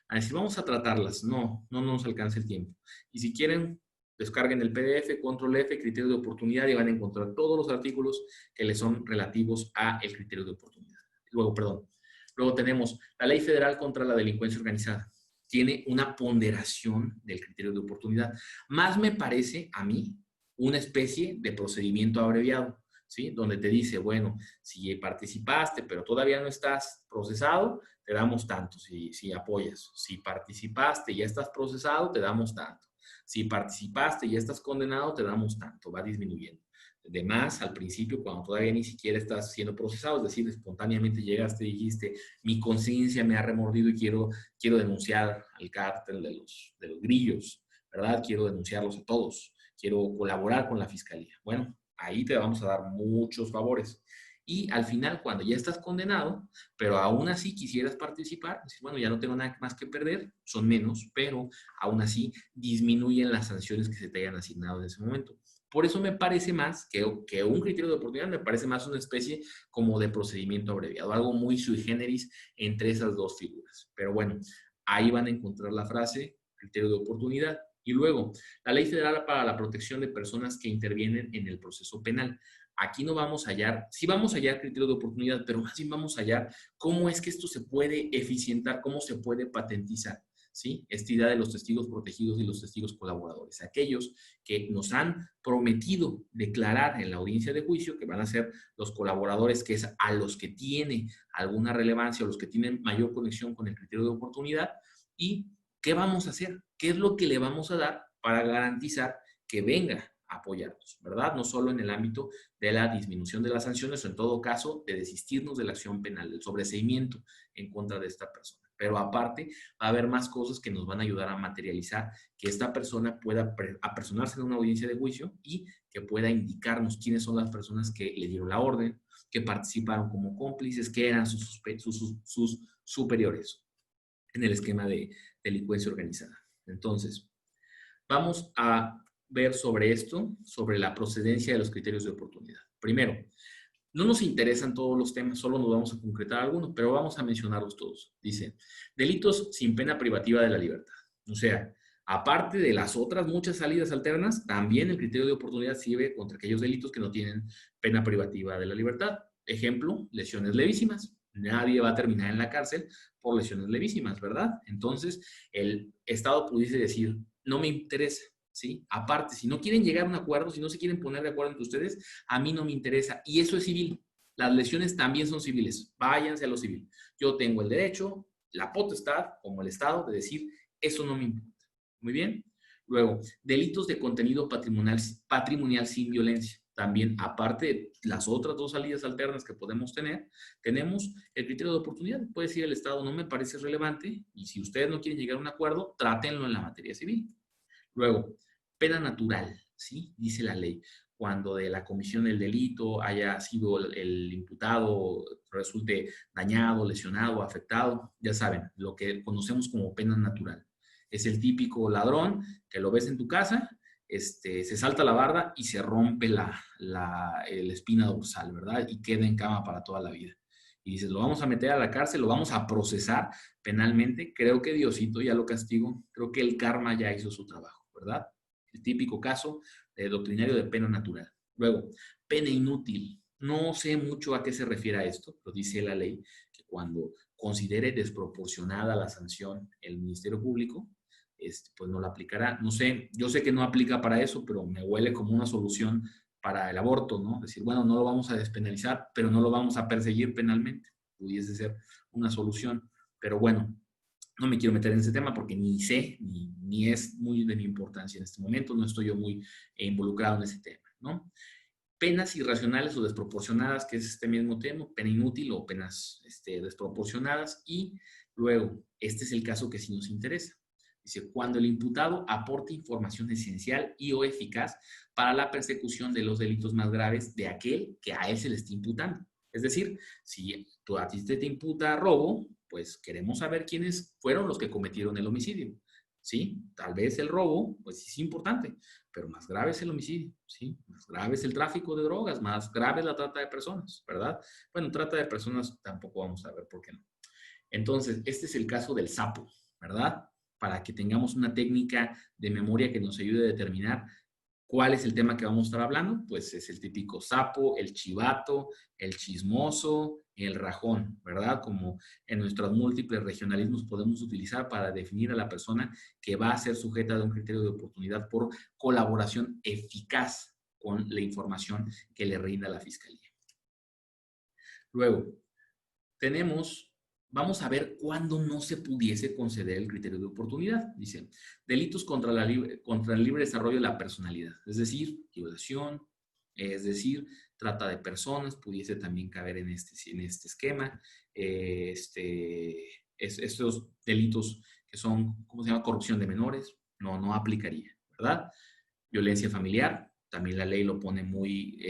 A decir, vamos a tratarlas. No nos alcanza el tiempo. Y si quieren, descarguen el PDF, control F, criterio de oportunidad y van a encontrar todos los artículos que les son relativos a el criterio de oportunidad. Luego tenemos la Ley Federal contra la Delincuencia Organizada. Tiene una ponderación del criterio de oportunidad. Más me parece a mí una especie de procedimiento abreviado, ¿sí? Donde te dice, bueno, si participaste pero todavía no estás procesado, te damos tanto si apoyas. Si participaste y ya estás procesado, te damos tanto. Si participaste y ya estás condenado, te damos tanto. Va disminuyendo. De más al principio, cuando todavía ni siquiera estás siendo procesado, es decir, espontáneamente llegaste y dijiste, mi conciencia me ha remordido y quiero denunciar al cártel de los grillos, ¿verdad? Quiero denunciarlos a todos, quiero colaborar con la fiscalía. Bueno, ahí te vamos a dar muchos favores. Y al final, cuando ya estás condenado, pero aún así quisieras participar, decir, bueno, ya no tengo nada más que perder, son menos, pero aún así disminuyen las sanciones que se te hayan asignado en ese momento. Por eso me parece más que un criterio de oportunidad, me parece más una especie como de procedimiento abreviado, algo muy sui generis entre esas dos figuras. Pero bueno, ahí van a encontrar la frase criterio de oportunidad. Y luego, la Ley Federal para la Protección de Personas que Intervienen en el Proceso Penal. Aquí no vamos a hallar, sí vamos a hallar criterio de oportunidad, pero más bien vamos a hallar cómo es que esto se puede eficientar, cómo se puede patentizar. ¿Sí? Esta idea de los testigos protegidos y los testigos colaboradores, aquellos que nos han prometido declarar en la audiencia de juicio que van a ser los colaboradores, que es a los que tiene alguna relevancia o los que tienen mayor conexión con el criterio de oportunidad. ¿Y qué vamos a hacer? ¿Qué es lo que le vamos a dar para garantizar que venga a apoyarnos, ¿verdad? No solo en el ámbito de la disminución de las sanciones o en todo caso de desistirnos de la acción penal, del sobreseimiento en contra de esta persona. Pero aparte va a haber más cosas que nos van a ayudar a materializar que esta persona pueda apersonarse en una audiencia de juicio y que pueda indicarnos quiénes son las personas que le dieron la orden, que participaron como cómplices, que eran sus superiores en el esquema de delincuencia organizada. Entonces, vamos a ver sobre esto, sobre la procedencia de los criterios de oportunidad. Primero, no nos interesan todos los temas, solo nos vamos a concretar algunos, pero vamos a mencionarlos todos. Dice, delitos sin pena privativa de la libertad. O sea, aparte de las otras muchas salidas alternas, también el criterio de oportunidad sirve contra aquellos delitos que no tienen pena privativa de la libertad. Ejemplo, lesiones levísimas. Nadie va a terminar en la cárcel por lesiones levísimas, ¿verdad? Entonces, el Estado pudiese decir, no me interesa. ¿Sí? Aparte, si no quieren llegar a un acuerdo, si no se quieren poner de acuerdo entre ustedes, a mí no me interesa. Y eso es civil. Las lesiones también son civiles. Váyanse a lo civil. Yo tengo el derecho, la potestad, como el Estado, de decir, eso no me importa. Muy bien. Luego, delitos de contenido patrimonial sin violencia. También, aparte de las otras dos salidas alternas que podemos tener, tenemos el criterio de oportunidad. Puede decir el Estado, no me parece relevante, y si ustedes no quieren llegar a un acuerdo, trátenlo en la materia civil. Luego, pena natural, ¿sí? Dice la ley. cuando de la comisión del delito haya sido el imputado, resulte dañado, lesionado, afectado. Ya saben, lo que conocemos como pena natural. Es el típico ladrón que lo ves en tu casa, se salta la barda y se rompe la espina dorsal, ¿verdad? Y queda en cama para toda la vida. Y dices, lo vamos a meter a la cárcel, lo vamos a procesar penalmente. Creo que Diosito ya lo castigó. Creo que el karma ya hizo su trabajo, ¿verdad? El típico caso doctrinario de pena natural. Luego, pena inútil. No sé mucho a qué se refiere a esto, pero dice la ley que cuando considere desproporcionada la sanción el Ministerio Público, pues no la aplicará. No sé, yo sé que no aplica para eso, pero me huele como una solución para el aborto, ¿no? Decir, bueno, no lo vamos a despenalizar, pero no lo vamos a perseguir penalmente. Pudiese ser una solución, pero bueno, no me quiero meter en ese tema porque ni sé, ni es muy de mi importancia en este momento, no estoy yo muy involucrado en ese tema, ¿no? Penas irracionales o desproporcionadas, que es este mismo tema, pena inútil o penas desproporcionadas, y luego, este es el caso que sí nos interesa. Dice, cuando el imputado aporte información esencial y o eficaz para la persecución de los delitos más graves de aquel que a él se le está imputando. Es decir, si tú a ti te imputa robo, pues queremos saber quiénes fueron los que cometieron el homicidio. ¿Sí? Tal vez el robo, pues sí es importante, pero más grave es el homicidio, ¿sí? Más grave es el tráfico de drogas, más grave es la trata de personas, ¿verdad? Bueno, trata de personas tampoco vamos a ver por qué no. Entonces, este es el caso del sapo, ¿verdad? Para que tengamos una técnica de memoria que nos ayude a determinar cuál es el tema que vamos a estar hablando. Pues es el típico sapo, el chivato, el chismoso, el rajón, ¿verdad? Como en nuestros múltiples regionalismos podemos utilizar para definir a la persona que va a ser sujeta de un criterio de oportunidad por colaboración eficaz con la información que le rinda la fiscalía. Luego, vamos a ver cuándo no se pudiese conceder el criterio de oportunidad. Dice, delitos contra el libre desarrollo de la personalidad, es decir, violación, es decir, trata de personas, pudiese también caber en este esquema. Estos delitos que son, ¿cómo se llama? Corrupción de menores, no aplicaría, ¿verdad? Violencia familiar, también la ley lo pone muy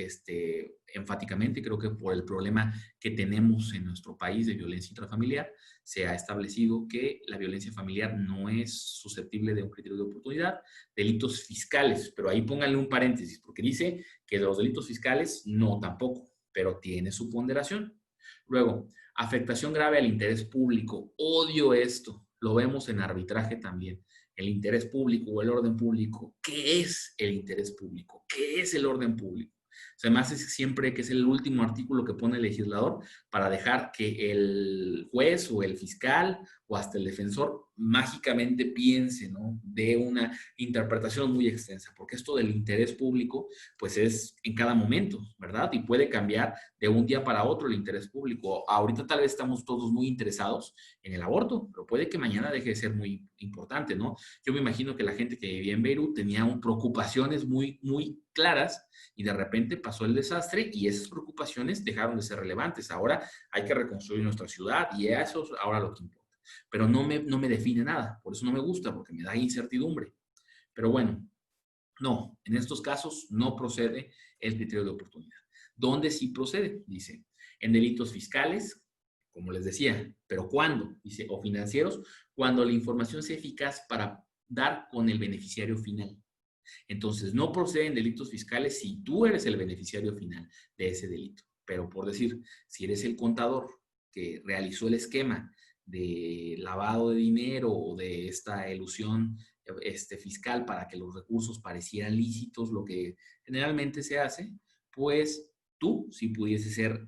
enfáticamente, creo que por el problema que tenemos en nuestro país de violencia intrafamiliar, se ha establecido que la violencia familiar no es susceptible de un criterio de oportunidad. Delitos fiscales, pero ahí pónganle un paréntesis, porque dice que de los delitos fiscales no tampoco, pero tiene su ponderación. Luego, afectación grave al interés público. Odio esto, lo vemos en arbitraje también. El interés público o el orden público. ¿Qué es el interés público? ¿Qué es el orden público? Se me hace siempre que es el último artículo que pone el legislador para dejar que el juez o el fiscal o hasta el defensor mágicamente piense, ¿no? De una interpretación muy extensa, porque esto del interés público, pues es en cada momento, ¿verdad? Y puede cambiar de un día para otro el interés público. Ahorita tal vez estamos todos muy interesados en el aborto, pero puede que mañana deje de ser muy importante, ¿no? Yo me imagino que la gente que vivía en Beirut tenía preocupaciones muy, muy claras y de repente pasó el desastre y esas preocupaciones dejaron de ser relevantes. Ahora hay que reconstruir nuestra ciudad y eso es ahora lo que importa. Pero no me define nada, por eso no me gusta, porque me da incertidumbre. Pero bueno, no, en estos casos no procede el criterio de oportunidad. ¿Dónde sí procede? Dice, en delitos fiscales, como les decía, pero ¿cuándo? Dice, o financieros, cuando la información sea eficaz para dar con el beneficiario final. Entonces, no proceden delitos fiscales si tú eres el beneficiario final de ese delito. Pero por decir, si eres el contador que realizó el esquema de lavado de dinero o de esta elusión fiscal para que los recursos parecieran lícitos, lo que generalmente se hace, pues tú, si pudiese ser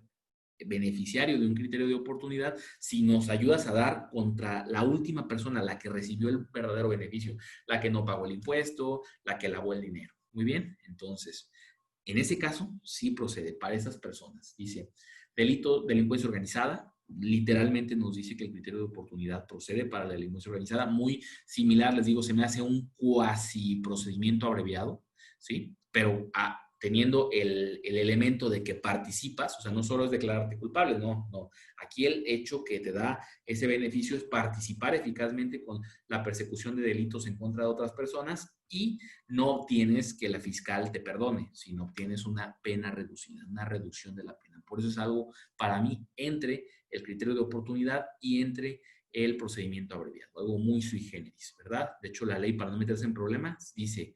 beneficiario de un criterio de oportunidad, si nos ayudas a dar contra la última persona, la que recibió el verdadero beneficio, la que no pagó el impuesto, la que lavó el dinero. Muy bien, entonces, en ese caso, sí procede para esas personas. Dice, delincuencia organizada, literalmente nos dice que el criterio de oportunidad procede para la delincuencia organizada, muy similar, les digo, se me hace un cuasi procedimiento abreviado, ¿sí? Pero teniendo el elemento de que participas, o sea, no solo es declararte culpable, no. Aquí el hecho que te da ese beneficio es participar eficazmente con la persecución de delitos en contra de otras personas y no obtienes que la fiscal te perdone, sino obtienes una pena reducida, una reducción de la pena. Por eso es algo, para mí, entre el criterio de oportunidad y entre el procedimiento abreviado, algo muy sui generis, ¿verdad? De hecho, la ley, para no meterse en problemas, dice,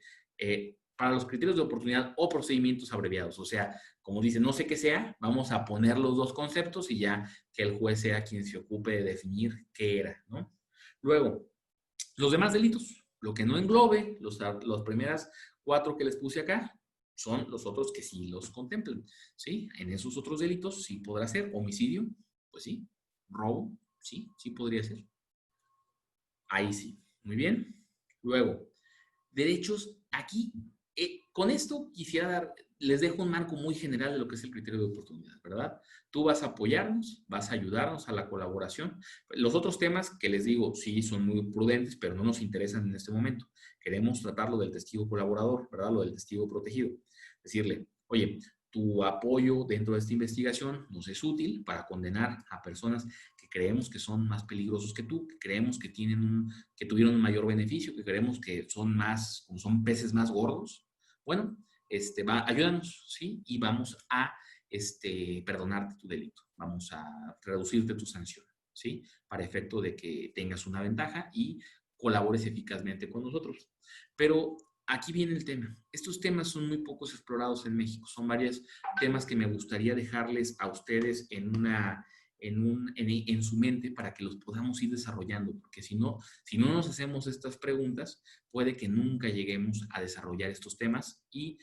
para los criterios de oportunidad o procedimientos abreviados, o sea, como dice, no sé qué sea, vamos a poner los dos conceptos y ya que el juez sea quien se ocupe de definir qué era, ¿no? Luego, los demás delitos, lo que no englobe, los primeras 4 que les puse acá, son los otros que sí los contemplan, ¿sí? En esos otros delitos sí podrá ser. Homicidio, pues sí. Robo, sí, sí podría ser. Ahí sí. Muy bien. Luego, derechos, aquí, con esto quisiera les dejo un marco muy general de lo que es el criterio de oportunidad, ¿verdad? Tú vas a apoyarnos, vas a ayudarnos a la colaboración. Los otros temas que les digo, sí, son muy prudentes, pero no nos interesan en este momento. Queremos tratar lo del testigo colaborador, ¿verdad? Lo del testigo protegido. Decirle, oye, tu apoyo dentro de esta investigación nos es útil para condenar a personas que creemos que son más peligrosos que tú, que creemos que que tuvieron un mayor beneficio, que creemos que son peces más gordos. Bueno, ayúdanos, ¿sí? Y vamos a perdonarte tu delito. Vamos a reducirte tu sanción, ¿sí? Para efecto de que tengas una ventaja y colabores eficazmente con nosotros. Pero aquí viene el tema. Estos temas son muy pocos explorados en México. Son varios temas que me gustaría dejarles a ustedes en su mente para que los podamos ir desarrollando, porque si no nos hacemos estas preguntas, puede que nunca lleguemos a desarrollar estos temas y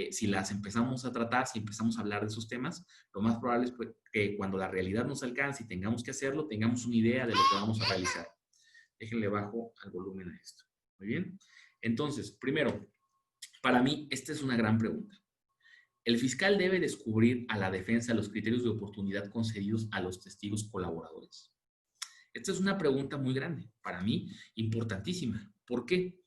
si las empezamos a tratar, si empezamos a hablar de esos temas, lo más probable es que cuando la realidad nos alcance y tengamos que hacerlo, tengamos una idea de lo que vamos a realizar. Déjenle bajo al volumen a esto. Muy bien. Entonces, primero, para mí, esta es una gran pregunta. El fiscal debe descubrir a la defensa los criterios de oportunidad concedidos a los testigos colaboradores. Esta es una pregunta muy grande, para mí importantísima. ¿Por qué?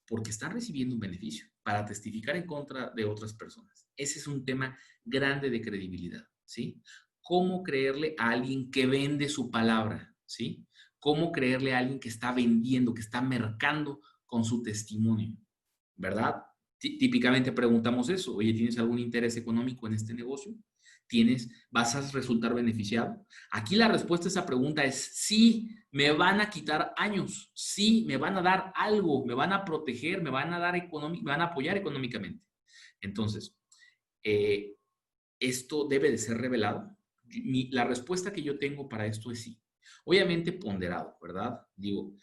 Porque están recibiendo un beneficio para testificar en contra de otras personas. Ese es un tema grande de credibilidad, ¿sí? ¿Cómo creerle a alguien que vende su palabra, ¿sí? ¿Cómo creerle a alguien que está vendiendo, que está mercando con su testimonio? ¿Verdad? Típicamente preguntamos eso. Oye, ¿tienes algún interés económico en este negocio? ¿Vas a resultar beneficiado? Aquí la respuesta a esa pregunta es sí, me van a quitar años, sí, me van a dar algo, me van a proteger, me van a apoyar económicamente. Entonces, ¿esto debe de ser revelado? La respuesta que yo tengo para esto es sí. Obviamente ponderado, ¿verdad? Digo,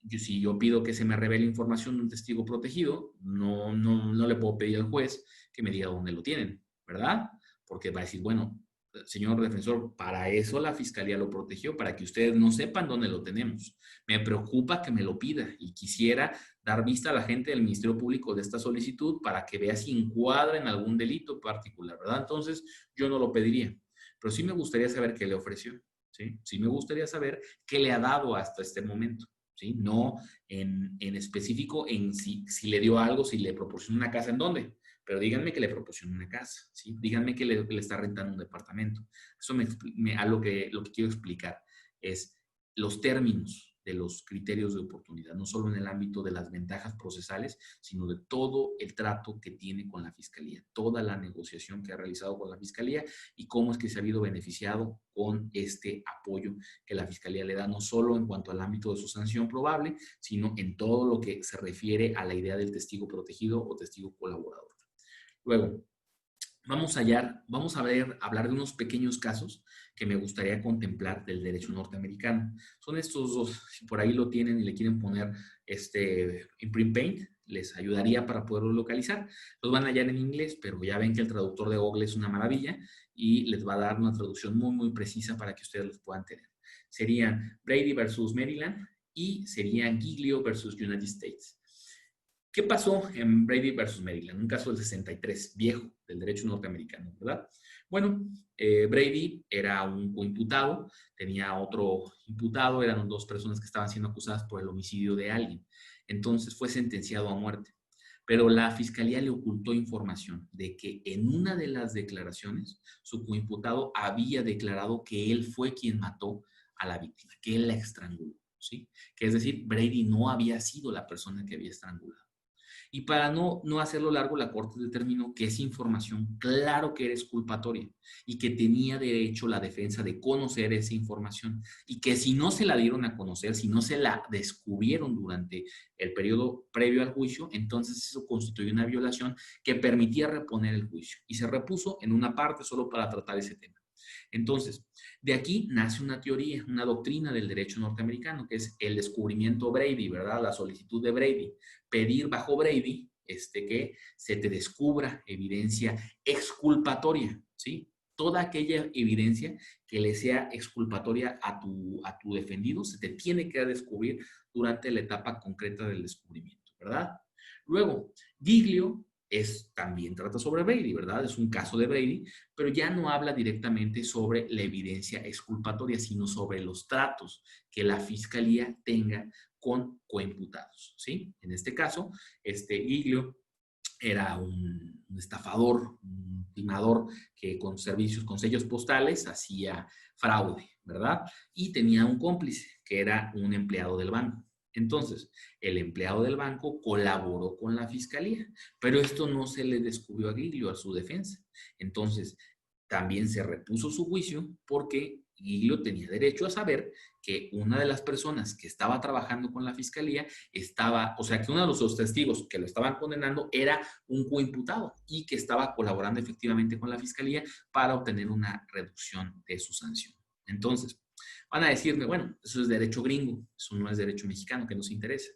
si yo pido que se me revele información de un testigo protegido, no le puedo pedir al juez que me diga dónde lo tienen, ¿verdad? Porque va a decir, bueno, señor defensor, para eso la fiscalía lo protegió, para que ustedes no sepan dónde lo tenemos. Me preocupa que me lo pida y quisiera dar vista a la gente del Ministerio Público de esta solicitud para que vea si encuadra en algún delito particular, ¿verdad? Entonces, yo no lo pediría, pero sí me gustaría saber qué le ofreció, ¿sí? Sí me gustaría saber qué le ha dado hasta este momento. ¿Sí? No en específico en si le dio algo, si le proporcionó una casa, ¿en dónde? Pero díganme que le proporcionó una casa, ¿sí? Díganme que le está rentando un departamento. Eso a lo que quiero explicar es los términos de los criterios de oportunidad, no solo en el ámbito de las ventajas procesales, sino de todo el trato que tiene con la Fiscalía, toda la negociación que ha realizado con la Fiscalía y cómo es que se ha habido beneficiado con este apoyo que la Fiscalía le da, no solo en cuanto al ámbito de su sanción probable, sino en todo lo que se refiere a la idea del testigo protegido o testigo colaborador. Luego, vamos a hablar de unos pequeños casos que me gustaría contemplar del derecho norteamericano. Son estos dos, si por ahí lo tienen y le quieren poner imprint paint, les ayudaría para poderlo localizar. Los van a hallar en inglés, pero ya ven que el traductor de Google es una maravilla y les va a dar una traducción muy, muy precisa para que ustedes los puedan tener. Serían Brady versus Maryland y serían Giglio versus United States. ¿Qué pasó en Brady versus Maryland? Un caso del 63, viejo, del derecho norteamericano, ¿verdad? Bueno, Brady era un coimputado, tenía otro imputado, eran dos personas que estaban siendo acusadas por el homicidio de alguien. Entonces fue sentenciado a muerte. Pero la fiscalía le ocultó información de que en una de las declaraciones su coimputado había declarado que él fue quien mató a la víctima, que él la estranguló, ¿sí? Que es decir, Brady no había sido la persona que había estrangulado. Y para no hacerlo largo, la Corte determinó que esa información, claro que era exculpatoria y que tenía derecho la defensa de conocer esa información y que si no se la dieron a conocer, si no se la descubrieron durante el periodo previo al juicio, entonces eso constituye una violación que permitía reponer el juicio y se repuso en una parte solo para tratar ese tema. Entonces, de aquí nace una teoría, una doctrina del derecho norteamericano, que es el descubrimiento Brady, ¿verdad? La solicitud de Brady. Pedir bajo Brady que se te descubra evidencia exculpatoria, ¿sí? Toda aquella evidencia que le sea exculpatoria a tu defendido se te tiene que descubrir durante la etapa concreta del descubrimiento, ¿verdad? Luego, Giglio también trata sobre Brady, ¿verdad? Es un caso de Brady, pero ya no habla directamente sobre la evidencia exculpatoria, sino sobre los tratos que la fiscalía tenga con coimputados, ¿sí? En este caso, Giglio era un estafador, un timador que con servicios, con sellos postales hacía fraude, ¿verdad? Y tenía un cómplice que era un empleado del banco. Entonces, el empleado del banco colaboró con la fiscalía, pero esto no se le descubrió a Giglio, a su defensa. Entonces, también se repuso su juicio porque Giglio tenía derecho a saber que una de las personas que estaba trabajando con la fiscalía o sea, que uno de los testigos que lo estaban condenando era un coimputado y que estaba colaborando efectivamente con la fiscalía para obtener una reducción de su sanción. Entonces, van a decirme, bueno, eso es derecho gringo, eso no es derecho mexicano, que nos interesa.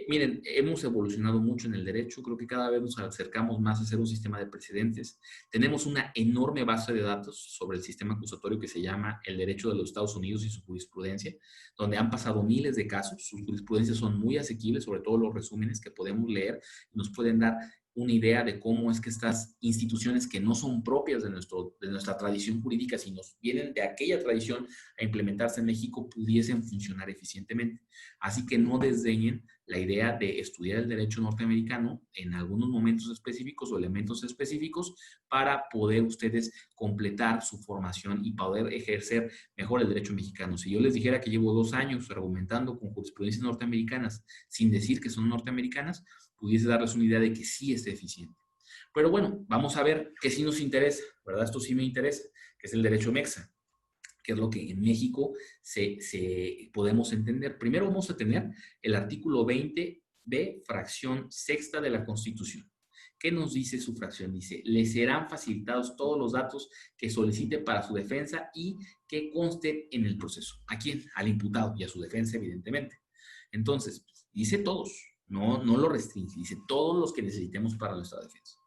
Miren, hemos evolucionado mucho en el derecho, creo que cada vez nos acercamos más a hacer un sistema de precedentes. Tenemos una enorme base de datos sobre el sistema acusatorio que se llama el derecho de los Estados Unidos y su jurisprudencia, donde han pasado miles de casos, sus jurisprudencias son muy asequibles, sobre todo los resúmenes que podemos leer, nos pueden dar una idea de cómo es que estas instituciones que no son propias de nuestra tradición jurídica, sino vienen de aquella tradición a implementarse en México, pudiesen funcionar eficientemente. Así que no desdeñen la idea de estudiar el derecho norteamericano en algunos momentos específicos o elementos específicos para poder ustedes completar su formación y poder ejercer mejor el derecho mexicano. Si yo les dijera que llevo 2 años argumentando con jurisprudencias norteamericanas sin decir que son norteamericanas, pudiese darles una idea de que sí es eficiente. Pero bueno, vamos a ver qué sí nos interesa, ¿verdad? Esto sí me interesa, que es el derecho mexa, que es lo que en México podemos entender. Primero vamos a tener el artículo 20b, fracción sexta de la Constitución. ¿Qué nos dice su fracción? Dice, le serán facilitados todos los datos que solicite para su defensa y que conste en el proceso. ¿A quién? Al imputado y a su defensa, evidentemente. Entonces, dice todos, no lo restringe, dice todos los que necesitemos para nuestra defensa.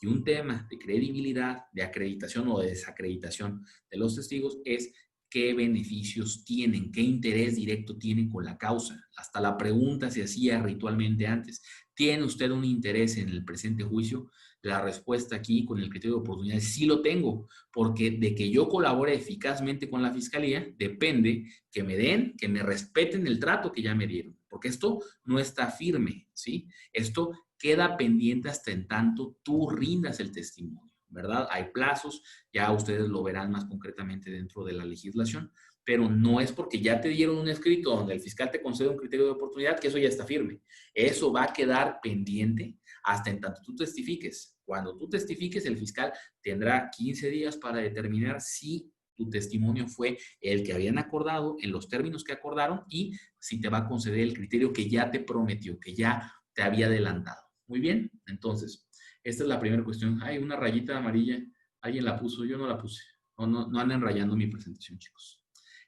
Y un tema de credibilidad, de acreditación o de desacreditación de los testigos es qué beneficios tienen, qué interés directo tienen con la causa. Hasta la pregunta se hacía ritualmente antes. ¿Tiene usted un interés en el presente juicio? La respuesta aquí con el criterio de oportunidad es sí lo tengo, porque de que yo colabore eficazmente con la fiscalía depende que me den, que me respeten el trato que ya me dieron, porque esto no está firme, ¿sí? Esto queda pendiente hasta en tanto tú rindas el testimonio, ¿verdad? Hay plazos, ya ustedes lo verán más concretamente dentro de la legislación, pero no es porque ya te dieron un escrito donde el fiscal te concede un criterio de oportunidad que eso ya está firme. Eso va a quedar pendiente hasta en tanto tú testifiques. Cuando tú testifiques, el fiscal tendrá 15 días para determinar si tu testimonio fue el que habían acordado, en los términos que acordaron, y si te va a conceder el criterio que ya te prometió, que ya te había adelantado. Muy bien, entonces, esta es la primera cuestión. Hay una rayita amarilla, alguien la puso, yo no la puse. No anden rayando mi presentación, chicos.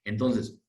Entonces,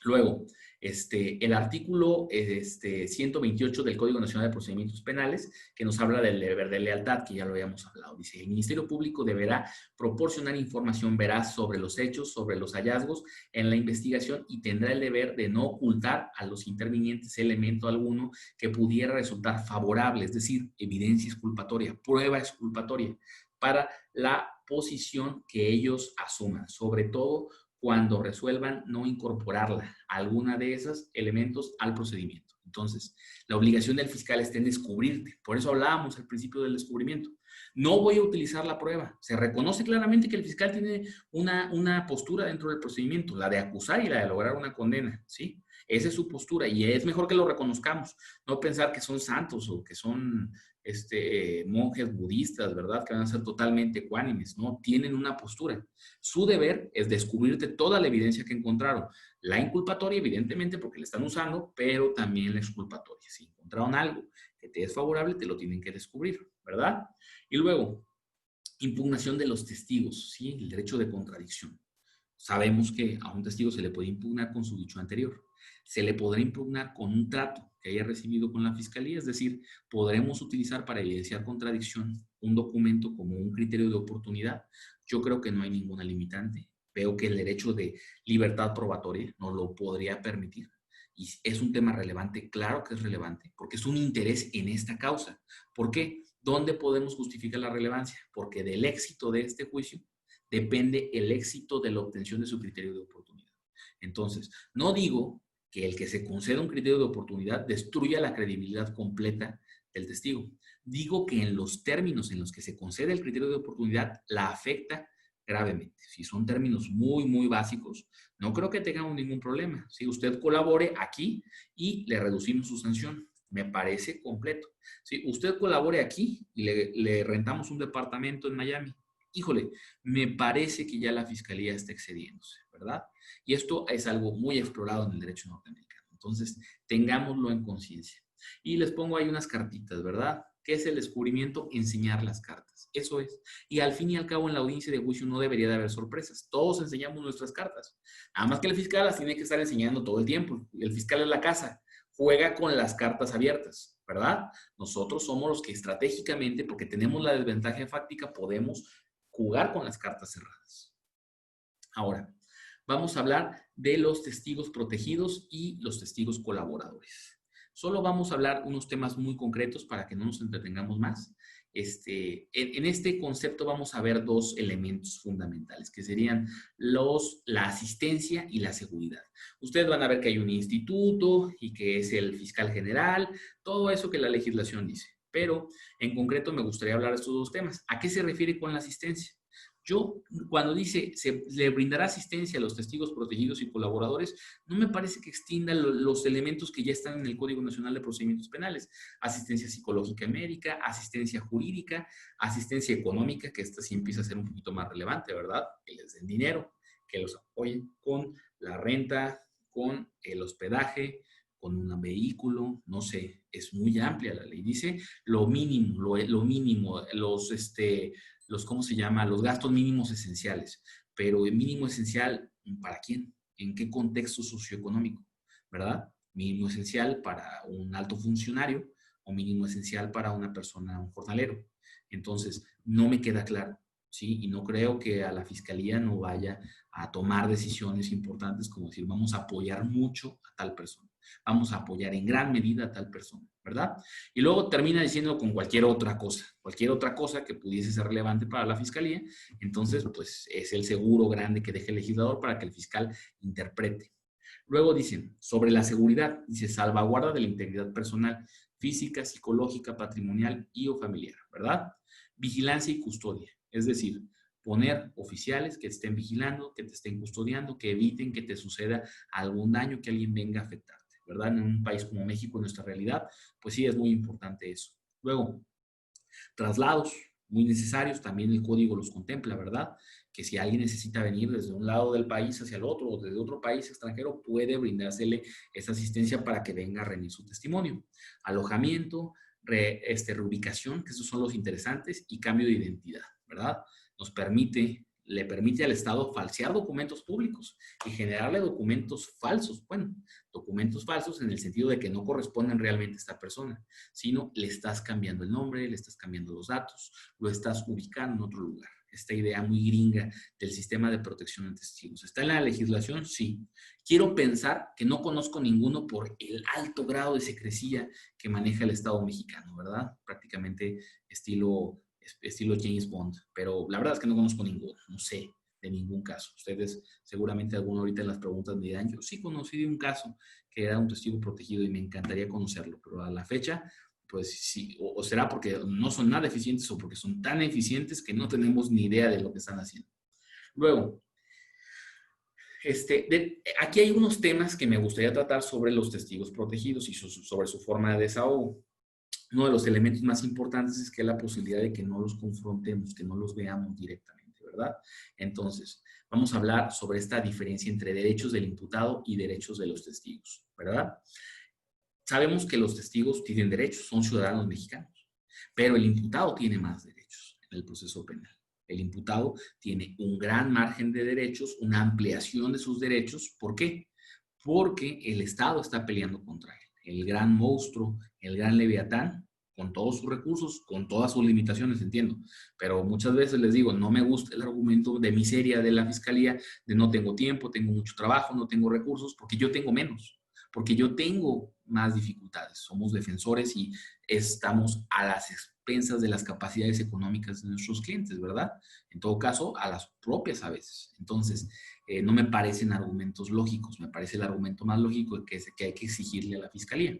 luego, el artículo 128 del Código Nacional de Procedimientos Penales, que nos habla del deber de lealtad, que ya lo habíamos hablado. Dice, el Ministerio Público deberá proporcionar información veraz sobre los hechos, sobre los hallazgos en la investigación y tendrá el deber de no ocultar a los intervinientes elemento alguno que pudiera resultar favorable, es decir, evidencia exculpatoria, prueba exculpatoria, para la posición que ellos asuman, sobre todo cuando resuelvan no incorporarla, alguna de esos elementos al procedimiento. Entonces, la obligación del fiscal está en descubrirte. Por eso hablábamos al principio del descubrimiento. No voy a utilizar la prueba. Se reconoce claramente que el fiscal tiene una postura dentro del procedimiento, la de acusar y la de lograr una condena, ¿sí? Esa es su postura y es mejor que lo reconozcamos, no pensar que son santos o que son monjes budistas, ¿verdad? Que van a ser totalmente ecuánimes, ¿no? Tienen una postura. Su deber es descubrirte toda la evidencia que encontraron. La inculpatoria, evidentemente, porque la están usando, pero también la exculpatoria. Si encontraron algo que te es favorable, te lo tienen que descubrir, ¿verdad? Y luego, impugnación de los testigos, ¿sí? El derecho de contradicción. Sabemos que a un testigo se le puede impugnar con su dicho anterior. Se le podrá impugnar con un trato que haya recibido con la fiscalía, es decir, podremos utilizar para evidenciar contradicción un documento como un criterio de oportunidad. Yo creo que no hay ninguna limitante. Veo que el derecho de libertad probatoria no lo podría permitir. Y es un tema relevante, claro que es relevante, porque es un interés en esta causa. ¿Por qué? ¿Dónde podemos justificar la relevancia? Porque del éxito de este juicio depende el éxito de la obtención de su criterio de oportunidad. Entonces, no digo que el que se conceda un criterio de oportunidad destruya la credibilidad completa del testigo. Digo que en los términos en los que se concede el criterio de oportunidad la afecta gravemente. Si son términos muy, muy básicos, no creo que tengamos ningún problema. Si usted colabore aquí y le reducimos su sanción, me parece completo. Si usted colabore aquí y le rentamos un departamento en Miami, híjole, me parece que ya la fiscalía está excediéndose, ¿verdad? Y esto es algo muy explorado en el derecho norteamericano. Entonces, tengámoslo en conciencia. Y les pongo ahí unas cartitas, ¿verdad? ¿Qué es el descubrimiento? Enseñar las cartas. Eso es. Y al fin y al cabo, en la audiencia de juicio no debería de haber sorpresas. Todos enseñamos nuestras cartas. Nada más que el fiscal las tiene que estar enseñando todo el tiempo. El fiscal es la casa. Juega con las cartas abiertas, ¿verdad? Nosotros somos los que estratégicamente, porque tenemos la desventaja fáctica, podemos jugar con las cartas cerradas. Ahora, vamos a hablar de los testigos protegidos y los testigos colaboradores. Solo vamos a hablar unos temas muy concretos para que no nos entretengamos más. En este concepto vamos a ver dos elementos fundamentales, que serían la asistencia y la seguridad. Ustedes van a ver que hay un instituto y que es el fiscal general, todo eso que la legislación dice. Pero en concreto me gustaría hablar de estos dos temas. ¿A qué se refiere con la asistencia? Yo, cuando dice se le brindará asistencia a los testigos protegidos y colaboradores, no me parece que extienda los elementos que ya están en el Código Nacional de Procedimientos Penales. Asistencia psicológica y médica, asistencia jurídica, asistencia económica, que esta sí empieza a ser un poquito más relevante, ¿verdad? Que les den dinero, que los apoyen con la renta, con el hospedaje, con un vehículo, no sé, es muy amplia la ley. Dice lo mínimo, lo mínimo, ¿cómo se llama? Los gastos mínimos esenciales. Pero el mínimo esencial, ¿para quién? ¿En qué contexto socioeconómico? ¿Verdad? Mínimo esencial para un alto funcionario o mínimo esencial para una persona, un jornalero. Entonces, no me queda claro, ¿sí? Y no creo que a la fiscalía no vaya a tomar decisiones importantes como decir, vamos a apoyar mucho a tal persona. Vamos a apoyar en gran medida a tal persona, ¿verdad? Y luego termina diciendo con cualquier otra cosa que pudiese ser relevante para la fiscalía. Entonces, pues es el seguro grande que deje el legislador para que el fiscal interprete. Luego dicen, sobre la seguridad, dice salvaguarda de la integridad personal, física, psicológica, patrimonial y o familiar, ¿verdad? Vigilancia y custodia, es decir, poner oficiales que estén vigilando, que te estén custodiando, que eviten que te suceda algún daño, que alguien venga a afectarte, ¿verdad? En un país como México, en nuestra realidad, pues sí es muy importante eso. Luego, traslados muy necesarios, también el código los contempla, ¿verdad? Que si alguien necesita venir desde un lado del país hacia el otro o desde otro país extranjero, puede brindársele esa asistencia para que venga a rendir su testimonio. Alojamiento, reubicación, que esos son los interesantes, y cambio de identidad, ¿verdad? Le permite al Estado falsear documentos públicos y generarle documentos falsos. Bueno, documentos falsos en el sentido de que no corresponden realmente a esta persona, sino le estás cambiando el nombre, le estás cambiando los datos, lo estás ubicando en otro lugar. Esta idea muy gringa del sistema de protección de testigos. ¿Está en la legislación? Sí. Quiero pensar que no conozco ninguno por el alto grado de secrecía que maneja el Estado mexicano, ¿verdad? Prácticamente estilo James Bond, pero la verdad es que no conozco ninguno, no sé de ningún caso. Ustedes seguramente alguno ahorita en las preguntas me dirán, yo sí conocí de un caso que era un testigo protegido y me encantaría conocerlo, pero a la fecha, pues sí, o será porque no son nada eficientes o porque son tan eficientes que no tenemos ni idea de lo que están haciendo. Luego, Aquí hay unos temas que me gustaría tratar sobre los testigos protegidos y sobre su forma de desahogo. Uno de los elementos más importantes es que la posibilidad de que no los confrontemos, que no los veamos directamente, ¿verdad? Entonces, vamos a hablar sobre esta diferencia entre derechos del imputado y derechos de los testigos, ¿verdad? Sabemos que los testigos tienen derechos, son ciudadanos mexicanos, pero el imputado tiene más derechos en el proceso penal. El imputado tiene un gran margen de derechos, una ampliación de sus derechos. ¿Por qué? Porque el Estado está peleando contra él. El gran monstruo, el gran leviatán, con todos sus recursos, con todas sus limitaciones, entiendo. Pero muchas veces les digo, no me gusta el argumento de miseria de la fiscalía, de no tengo tiempo, tengo mucho trabajo, no tengo recursos, porque yo tengo menos, porque yo tengo más dificultades. Somos defensores y estamos a las expensas de las capacidades económicas de nuestros clientes, ¿verdad? En todo caso, a las propias a veces. Entonces, no me parecen argumentos lógicos, me parece el argumento más lógico que hay que exigirle a la fiscalía.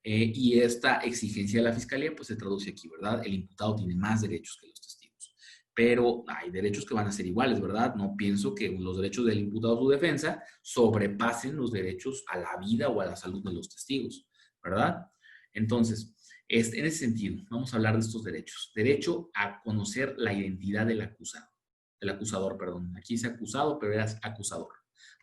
Y esta exigencia de la fiscalía pues se traduce aquí, ¿verdad? El imputado tiene más derechos que los testigos, pero hay derechos que van a ser iguales, ¿verdad? No pienso que los derechos del imputado a su defensa sobrepasen los derechos a la vida o a la salud de los testigos, ¿verdad? Entonces, en ese sentido, vamos a hablar de estos derechos. Derecho a conocer la identidad del acusado. El acusador, perdón. Aquí dice acusado, pero era acusador.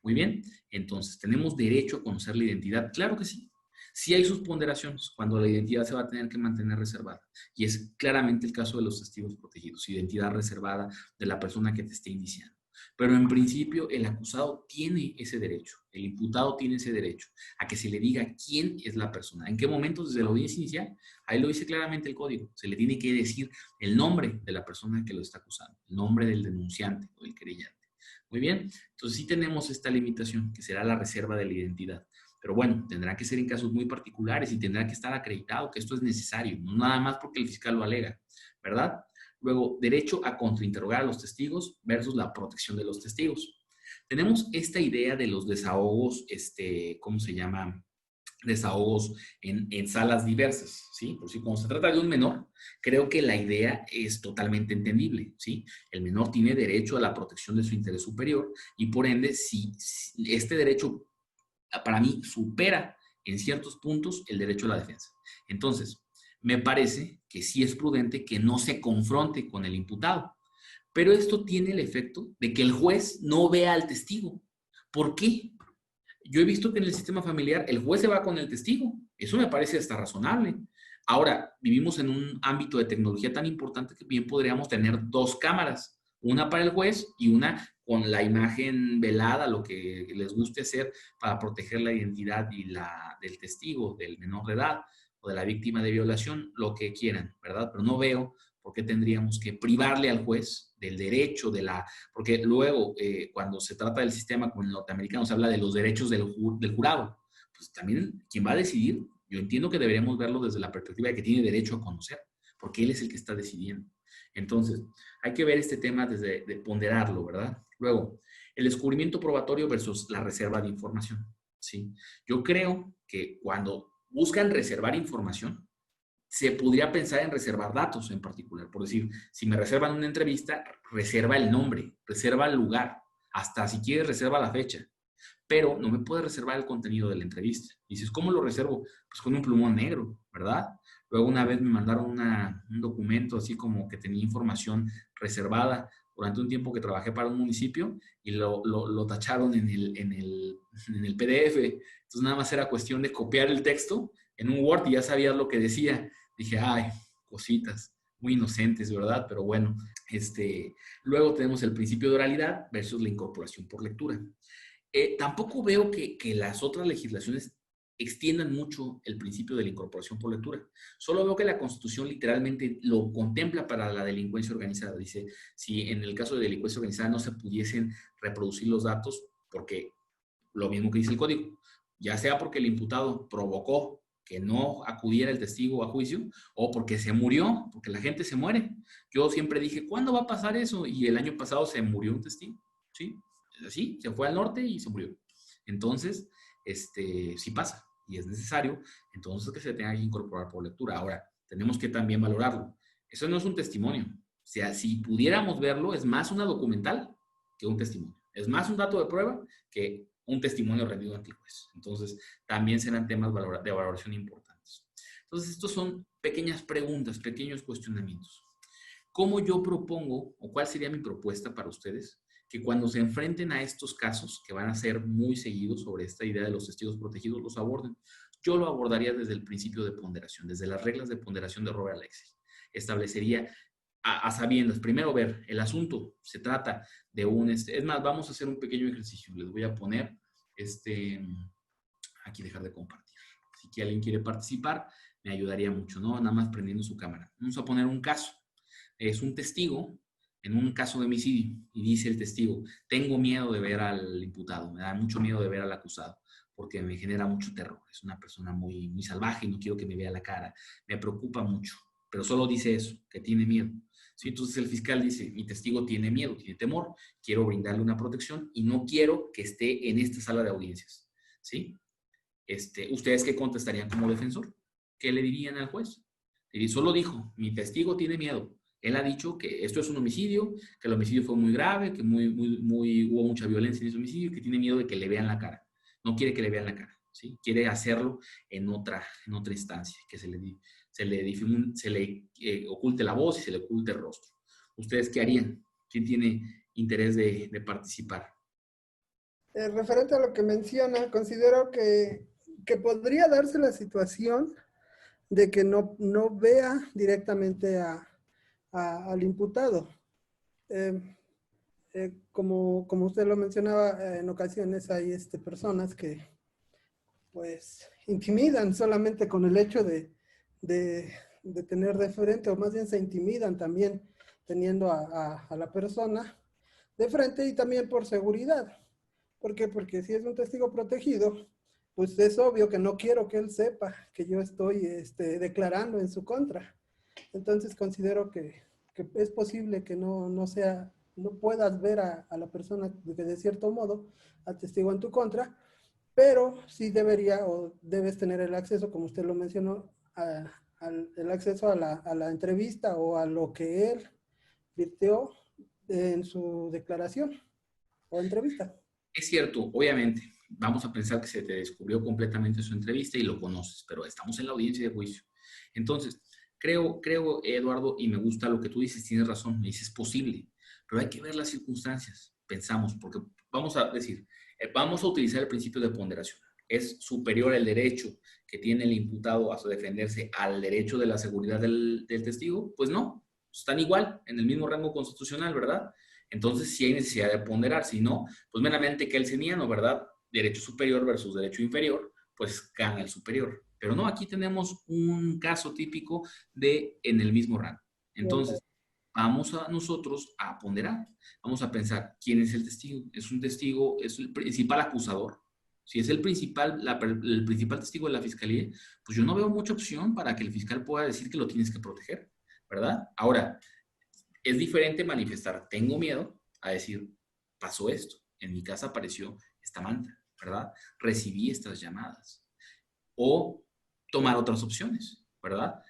Muy bien. Entonces, ¿tenemos derecho a conocer la identidad? Claro que sí. Sí hay sus ponderaciones cuando la identidad se va a tener que mantener reservada. Y es claramente el caso de los testigos protegidos. Identidad reservada de la persona que te esté indiciando. Pero en principio el acusado tiene ese derecho, el imputado tiene ese derecho a que se le diga quién es la persona, en qué momento desde la audiencia inicial, ahí lo dice claramente el código, se le tiene que decir el nombre de la persona que lo está acusando, el nombre del denunciante o del querellante. Muy bien, entonces sí tenemos esta limitación que será la reserva de la identidad. Pero bueno, tendrá que ser en casos muy particulares y tendrá que estar acreditado que esto es necesario, no nada más porque el fiscal lo alega, ¿verdad? Luego, derecho a contrainterrogar a los testigos versus la protección de los testigos. Tenemos esta idea de los desahogos, ¿cómo se llama? Desahogos en salas diversas, ¿sí? Por si cuando se trata de un menor, creo que la idea es totalmente entendible, ¿sí? El menor tiene derecho a la protección de su interés superior y por ende, si este derecho para mí supera en ciertos puntos el derecho a la defensa. Entonces, me parece que sí es prudente que no se confronte con el imputado. Pero esto tiene el efecto de que el juez no vea al testigo. ¿Por qué? Yo he visto que en el sistema familiar el juez se va con el testigo. Eso me parece hasta razonable. Ahora, vivimos en un ámbito de tecnología tan importante que bien podríamos tener dos cámaras, una para el juez y una con la imagen velada, lo que les guste hacer para proteger la identidad y del testigo, del menor de edad o de la víctima de violación, lo que quieran, ¿verdad? Pero no veo por qué tendríamos que privarle al juez del derecho porque luego cuando se trata del sistema con el norteamericano se habla de los derechos del jurado. Pues también quien va a decidir, yo entiendo que deberíamos verlo desde la perspectiva de que tiene derecho a conocer, porque él es el que está decidiendo. Entonces, hay que ver este tema desde de ponderarlo, ¿verdad? Luego, el descubrimiento probatorio versus la reserva de información, ¿sí? Yo creo que cuando buscan reservar información, se podría pensar en reservar datos en particular. Por decir, si me reservan una entrevista, reserva el nombre, reserva el lugar, hasta si quieres reserva la fecha. Pero no me puede reservar el contenido de la entrevista. Y dices, ¿cómo lo reservo? Pues con un plumón negro, ¿verdad? Luego una vez me mandaron un documento así como que tenía información reservada durante un tiempo que trabajé para un municipio y lo tacharon en el PDF. Entonces nada más era cuestión de copiar el texto en un Word y ya sabías lo que decía. Dije, ay, cositas muy inocentes, ¿verdad? Pero bueno, luego tenemos el principio de oralidad versus la incorporación por lectura. Tampoco veo que las otras legislaciones extiendan mucho el principio de la incorporación por lectura. Solo veo que la Constitución literalmente lo contempla para la delincuencia organizada. Dice, si en el caso de delincuencia organizada no se pudiesen reproducir los datos, porque lo mismo que dice el código, ya sea porque el imputado provocó que no acudiera el testigo a juicio o porque se murió, porque la gente se muere. Yo siempre dije, ¿cuándo va a pasar eso? Y el año pasado se murió un testigo, ¿sí? Así, se fue al norte y se murió. Entonces, sí pasa y es necesario, entonces que se tenga que incorporar por lectura. Ahora, tenemos que también valorarlo. Eso no es un testimonio. O sea, si pudiéramos verlo, es más una documental que un testimonio. Es más un dato de prueba que un testimonio rendido ante el juez. Entonces, también serán temas de valoración importantes. Entonces, estos son pequeñas preguntas, pequeños cuestionamientos. ¿Cómo yo propongo o cuál sería mi propuesta para ustedes? Que cuando se enfrenten a estos casos, que van a ser muy seguidos sobre esta idea de los testigos protegidos, los aborden. Yo lo abordaría desde el principio de ponderación, desde las reglas de ponderación de Robert Alexis. Establecería a sabiendas, primero ver, el asunto se trata de es más, vamos a hacer un pequeño ejercicio. Les voy a poner, aquí dejar de compartir. Si alguien quiere participar, me ayudaría mucho, ¿no? Nada más prendiendo su cámara. Vamos a poner un caso. Es un testigo en un caso de homicidio y dice el testigo, tengo miedo de ver al imputado, me da mucho miedo de ver al acusado porque me genera mucho terror. Es una persona muy, muy salvaje y no quiero que me vea la cara. Me preocupa mucho, pero solo dice eso, que tiene miedo. ¿Sí? Entonces el fiscal dice, mi testigo tiene miedo, tiene temor, quiero brindarle una protección y no quiero que esté en esta sala de audiencias. ¿Sí? ¿Ustedes qué contestarían como defensor? ¿Qué le dirían al juez? Y solo dijo, mi testigo tiene miedo. Él ha dicho que esto es un homicidio, que el homicidio fue muy grave, que hubo mucha violencia en ese homicidio, que tiene miedo de que le vean la cara. No quiere que le vean la cara, ¿sí? Quiere hacerlo en otra instancia, que se le oculte la voz y se le oculte el rostro. ¿Ustedes qué harían? ¿Quién tiene interés de participar? Referente a lo que menciona, considero que podría darse la situación de que no vea directamente al imputado. Como usted lo mencionaba, en ocasiones hay personas que pues intimidan solamente con el hecho de tener de frente, o más bien se intimidan también teniendo a la persona de frente, y también por seguridad. ¿Por qué? Porque si es un testigo protegido, pues es obvio que no quiero que él sepa que yo estoy declarando en su contra. Entonces considero que es posible que no puedas ver a la persona que de cierto modo atestigua en tu contra, pero sí debería o debes tener el acceso, como usted lo mencionó, el acceso a la entrevista o a lo que él virtió en su declaración o entrevista. Es cierto, obviamente, vamos a pensar que se te descubrió completamente su entrevista y lo conoces, pero estamos en la audiencia de juicio. Entonces, creo, Eduardo, y me gusta lo que tú dices, tienes razón, me dices posible, pero hay que ver las circunstancias, pensamos, porque vamos a decir, vamos a utilizar el principio de ponderación. ¿Es superior el derecho que tiene el imputado a defenderse al derecho de la seguridad del testigo? Pues no, están igual, en el mismo rango constitucional, ¿verdad? Entonces, sí hay necesidad de ponderar, si no, pues meramente kelseniano, ¿verdad? Derecho superior versus derecho inferior, pues gana el superior. Pero no, aquí tenemos un caso típico de en el mismo rango. Entonces, vamos a nosotros a ponderar. Vamos a pensar, ¿quién es el testigo? ¿Es un testigo? ¿Es el principal acusador? Si es el principal testigo de la fiscalía, pues yo no veo mucha opción para que el fiscal pueda decir que lo tienes que proteger, ¿verdad? Ahora, es diferente manifestar tengo miedo a decir pasó esto, en mi casa apareció esta manta, ¿verdad? Recibí estas llamadas. O tomar otras opciones, ¿verdad?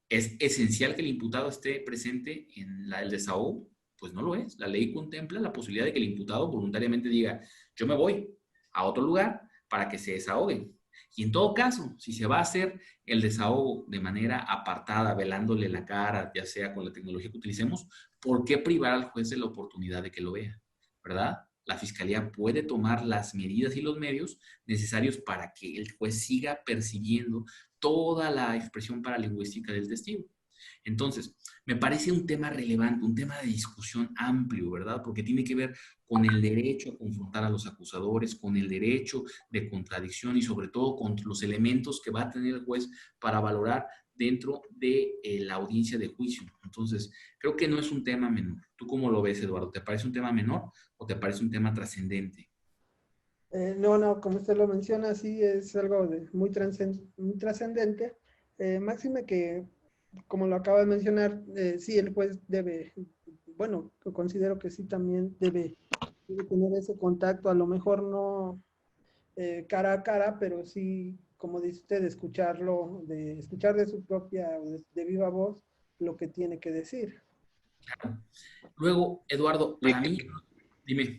¿Es esencial que el imputado esté presente en el desahogo? Pues no lo es. La ley contempla la posibilidad de que el imputado voluntariamente diga, yo me voy a otro lugar para que se desahoguen. Y en todo caso, si se va a hacer el desahogo de manera apartada, velándole la cara, ya sea con la tecnología que utilicemos, ¿por qué privar al juez de la oportunidad de que lo vea? ¿Verdad? La fiscalía puede tomar las medidas y los medios necesarios para que el juez siga percibiendo toda la expresión paralingüística del testigo. Entonces, me parece un tema relevante, un tema de discusión amplio, ¿verdad? Porque tiene que ver con el derecho a confrontar a los acusadores, con el derecho de contradicción y sobre todo con los elementos que va a tener el juez para valorar dentro de la audiencia de juicio. Entonces, creo que no es un tema menor. ¿Tú cómo lo ves, Eduardo? ¿Te parece un tema menor o te parece un tema trascendente? No, como usted lo menciona, sí es algo muy trascendente. Máxime que, como lo acaba de mencionar, sí el juez debe, bueno, considero que sí también debe tener ese contacto, a lo mejor no cara a cara, pero sí, como dice usted, escuchar de su propia, de viva voz, lo que tiene que decir. Claro. Luego, Eduardo, para mí, dime.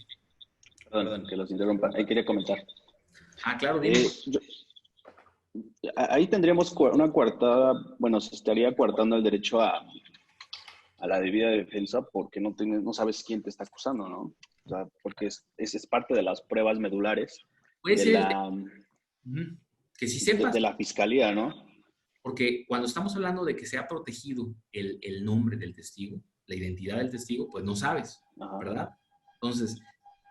Perdón, que los interrumpa. Ahí quería comentar. Ah, claro, dime. Ahí tendríamos una coartada, bueno, se estaría coartando el derecho a la debida defensa porque no sabes quién te está acusando, ¿no? O sea, porque es parte de las pruebas medulares Puede de ser el la, Ujú. Que si sepas, de la fiscalía, ¿no? porque cuando estamos hablando de que se ha protegido el nombre del testigo, la identidad del testigo, pues no sabes, Ajá. ¿verdad? Entonces,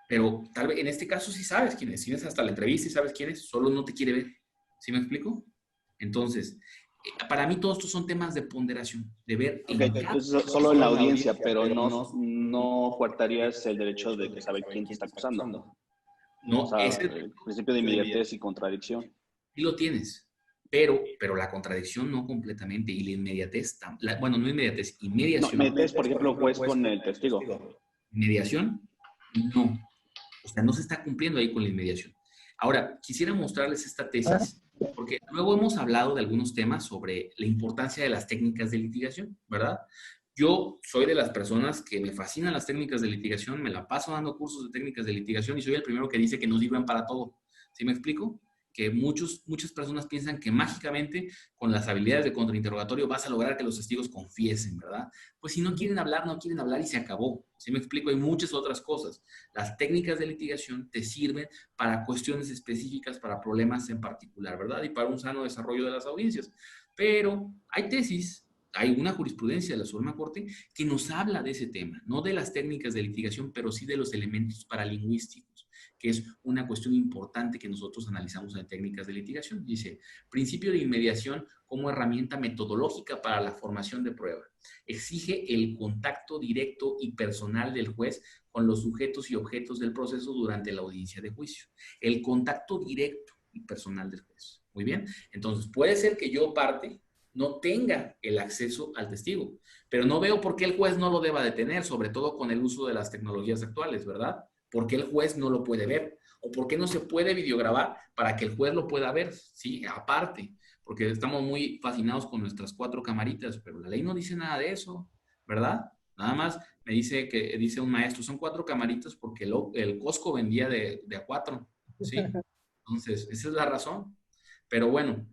pero tal vez en este caso sí sabes quién es, tienes hasta la entrevista y sabes quién es, solo no te quiere ver. ¿Sí me explico? Entonces, para mí todos estos son temas de ponderación, de ver Ok, en cada... entonces solo en la audiencia, pero no coartarías el derecho de que sabe quién te está acusando. O No, sea, ese el principio de inmediatez y contradicción. sí lo tienes, pero la contradicción no completamente y la inmediatez, bueno, no inmediatez, No, inmediación. inmediatez, por ejemplo, juez con el testigo. Mediación, no. O sea, no se está cumpliendo ahí con la inmediación. Ahora, quisiera mostrarles esta tesis, porque luego hemos hablado de algunos temas sobre la importancia de las técnicas de litigación, ¿verdad? Yo soy de las personas que me fascinan las técnicas de litigación, me la paso dando cursos de técnicas de litigación y soy el primero que dice que no sirven para todo. ¿Sí me explico? Que muchas personas piensan que mágicamente con las habilidades de contrainterrogatorio vas a lograr que los testigos confiesen, ¿verdad? Pues si no quieren hablar, no quieren hablar y se acabó. ¿Sí me explico? Hay muchas otras cosas. Las técnicas de litigación te sirven para cuestiones específicas, para problemas en particular, ¿verdad? Y para un sano desarrollo de las audiencias. Pero hay tesis, hay una jurisprudencia de la Suprema Corte que nos habla de ese tema, no de las técnicas de litigación, pero sí de los elementos paralingüísticos, que es una cuestión importante que nosotros analizamos en técnicas de litigación. Dice, principio de inmediación como herramienta metodológica para la formación de prueba. Exige el contacto directo y personal del juez con los sujetos y objetos del proceso durante la audiencia de juicio. El contacto directo y personal del juez. Muy bien. Entonces, puede ser que yo parte no tenga el acceso al testigo, pero no veo por qué el juez no lo deba de tener, sobre todo con el uso de las tecnologías actuales, ¿verdad? ¿Por qué el juez no lo puede ver? ¿O por qué no se puede videograbar para que el juez lo pueda ver? Sí, aparte, porque estamos muy fascinados con nuestras 4 camaritas, pero la ley no dice nada de eso, ¿verdad? Nada más me dice que dice un maestro, son 4 camaritas porque el Costco vendía de a 4, ¿sí? Entonces, esa es la razón. Pero bueno,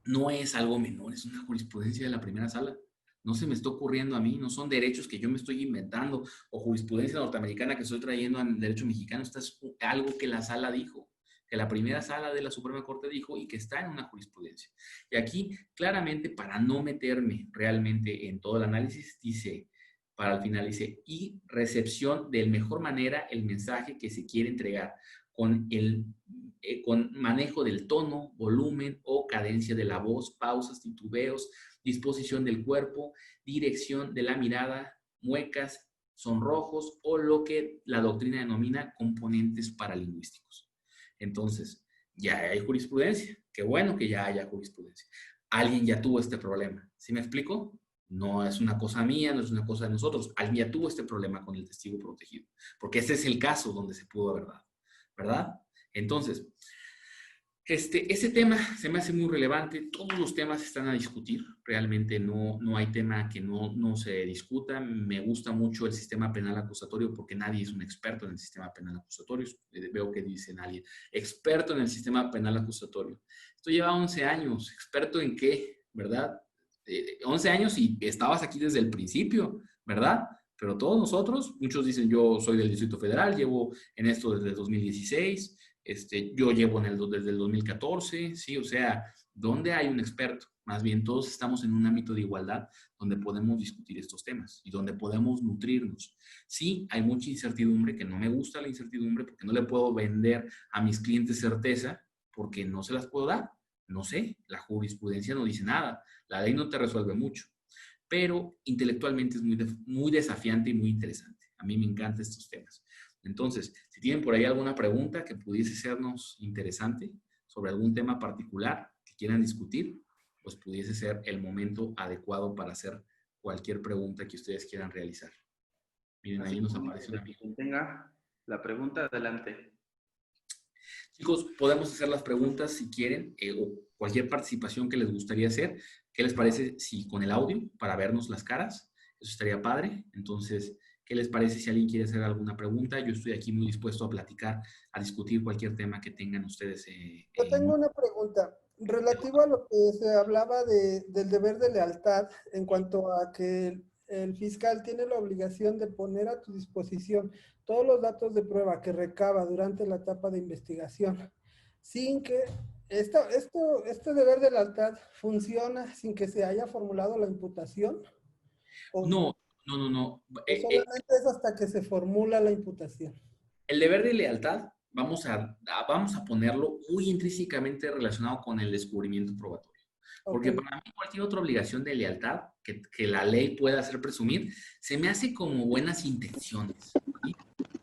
no es algo menor, es una jurisprudencia de la primera sala. No se me está ocurriendo a mí, no son derechos que yo me estoy inventando o jurisprudencia norteamericana que estoy trayendo al derecho mexicano. Esto es algo que la sala dijo, que la primera sala de la Suprema Corte dijo y que está en una jurisprudencia. Y aquí, claramente, para no meterme realmente en todo el análisis, dice, para el final dice, y recepción de mejor manera el mensaje que se quiere entregar con manejo del tono, volumen o cadencia de la voz, pausas, titubeos, disposición del cuerpo, dirección de la mirada, muecas, sonrojos o lo que la doctrina denomina componentes paralingüísticos. Entonces, ya hay jurisprudencia. Qué bueno que ya haya jurisprudencia. Alguien ya tuvo este problema. ¿Sí me explico? No es una cosa mía, no es una cosa de nosotros. Alguien ya tuvo este problema con el testigo protegido. Porque ese es el caso donde se pudo haber dado. ¿Verdad? Entonces, ese tema se me hace muy relevante. Todos los temas están a discutir. Realmente no hay tema que no se discuta. Me gusta mucho el sistema penal acusatorio porque nadie es un experto en el sistema penal acusatorio. Veo que dice nadie. Experto en el sistema penal acusatorio. Esto lleva 11 años. ¿Experto en qué? ¿Verdad? 11 años y estabas aquí desde el principio, ¿verdad? Pero todos nosotros, muchos dicen yo soy del Distrito Federal, llevo en esto desde el 2016, yo llevo desde el 2014, ¿sí? O sea, ¿dónde hay un experto? Más bien todos estamos en un ámbito de igualdad donde podemos discutir estos temas y donde podemos nutrirnos. Sí, hay mucha incertidumbre, que no me gusta la incertidumbre porque no le puedo vender a mis clientes certeza porque no se las puedo dar. No sé, la jurisprudencia no dice nada, la ley no te resuelve mucho, pero intelectualmente es muy desafiante y muy interesante. A mí me encantan estos temas. Entonces, si tienen por ahí alguna pregunta que pudiese sernos interesante sobre algún tema particular que quieran discutir, pues pudiese ser el momento adecuado para hacer cualquier pregunta que ustedes quieran realizar. Miren, ahí nos aparece una amiga. Quien tenga la pregunta, adelante. Chicos, podemos hacer las preguntas si quieren o cualquier participación que les gustaría hacer. ¿Qué les parece si con el audio para vernos las caras? Eso estaría padre. Entonces, ¿Qué les parece si alguien quiere hacer alguna pregunta? Yo estoy aquí muy dispuesto a platicar, a discutir cualquier tema que tengan ustedes. Yo tengo una pregunta. Relativo a lo que se hablaba del deber de lealtad en cuanto a que el fiscal tiene la obligación de poner a tu disposición todos los datos de prueba que recaba durante la etapa de investigación, sin que este deber de lealtad funciona sin que se haya formulado la imputación, o, No, no, no, no. o solamente es hasta que se formula la imputación. El deber de lealtad, vamos a ponerlo muy intrínsecamente relacionado con el descubrimiento probatorio. Porque Ok. para mí cualquier otra obligación de lealtad que la ley pueda hacer presumir, se me hace como buenas intenciones. ¿Sí?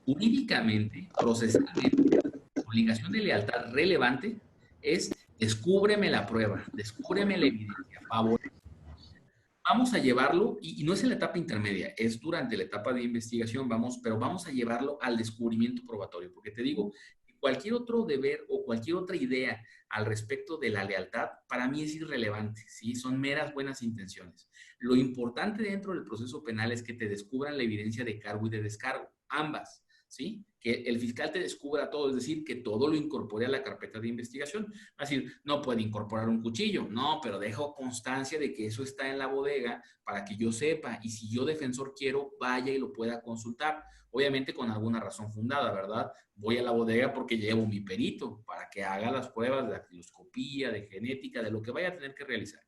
Jurídicamente, procesalmente, la obligación de lealtad relevante es descúbreme la prueba, descúbreme la evidencia, favor. Vamos a llevarlo, y no es en la etapa intermedia, es durante la etapa de investigación, pero vamos a llevarlo al descubrimiento probatorio, porque te digo, cualquier otro deber o cualquier otra idea al respecto de la lealtad, para mí es irrelevante, ¿sí? Son meras buenas intenciones. Lo importante dentro del proceso penal es que te descubran la evidencia de cargo y de descargo, ambas, ¿sí? Que el fiscal te descubra todo, es decir, que todo lo incorpore a la carpeta de investigación. Va a decir, no puede incorporar un cuchillo, no, pero dejo constancia de que eso está en la bodega para que yo sepa, y si yo defensor quiero, vaya y lo pueda consultar. Obviamente con alguna razón fundada, ¿verdad? Voy a la bodega porque llevo mi perito para que haga las pruebas de dactiloscopía, de genética, de lo que vaya a tener que realizar.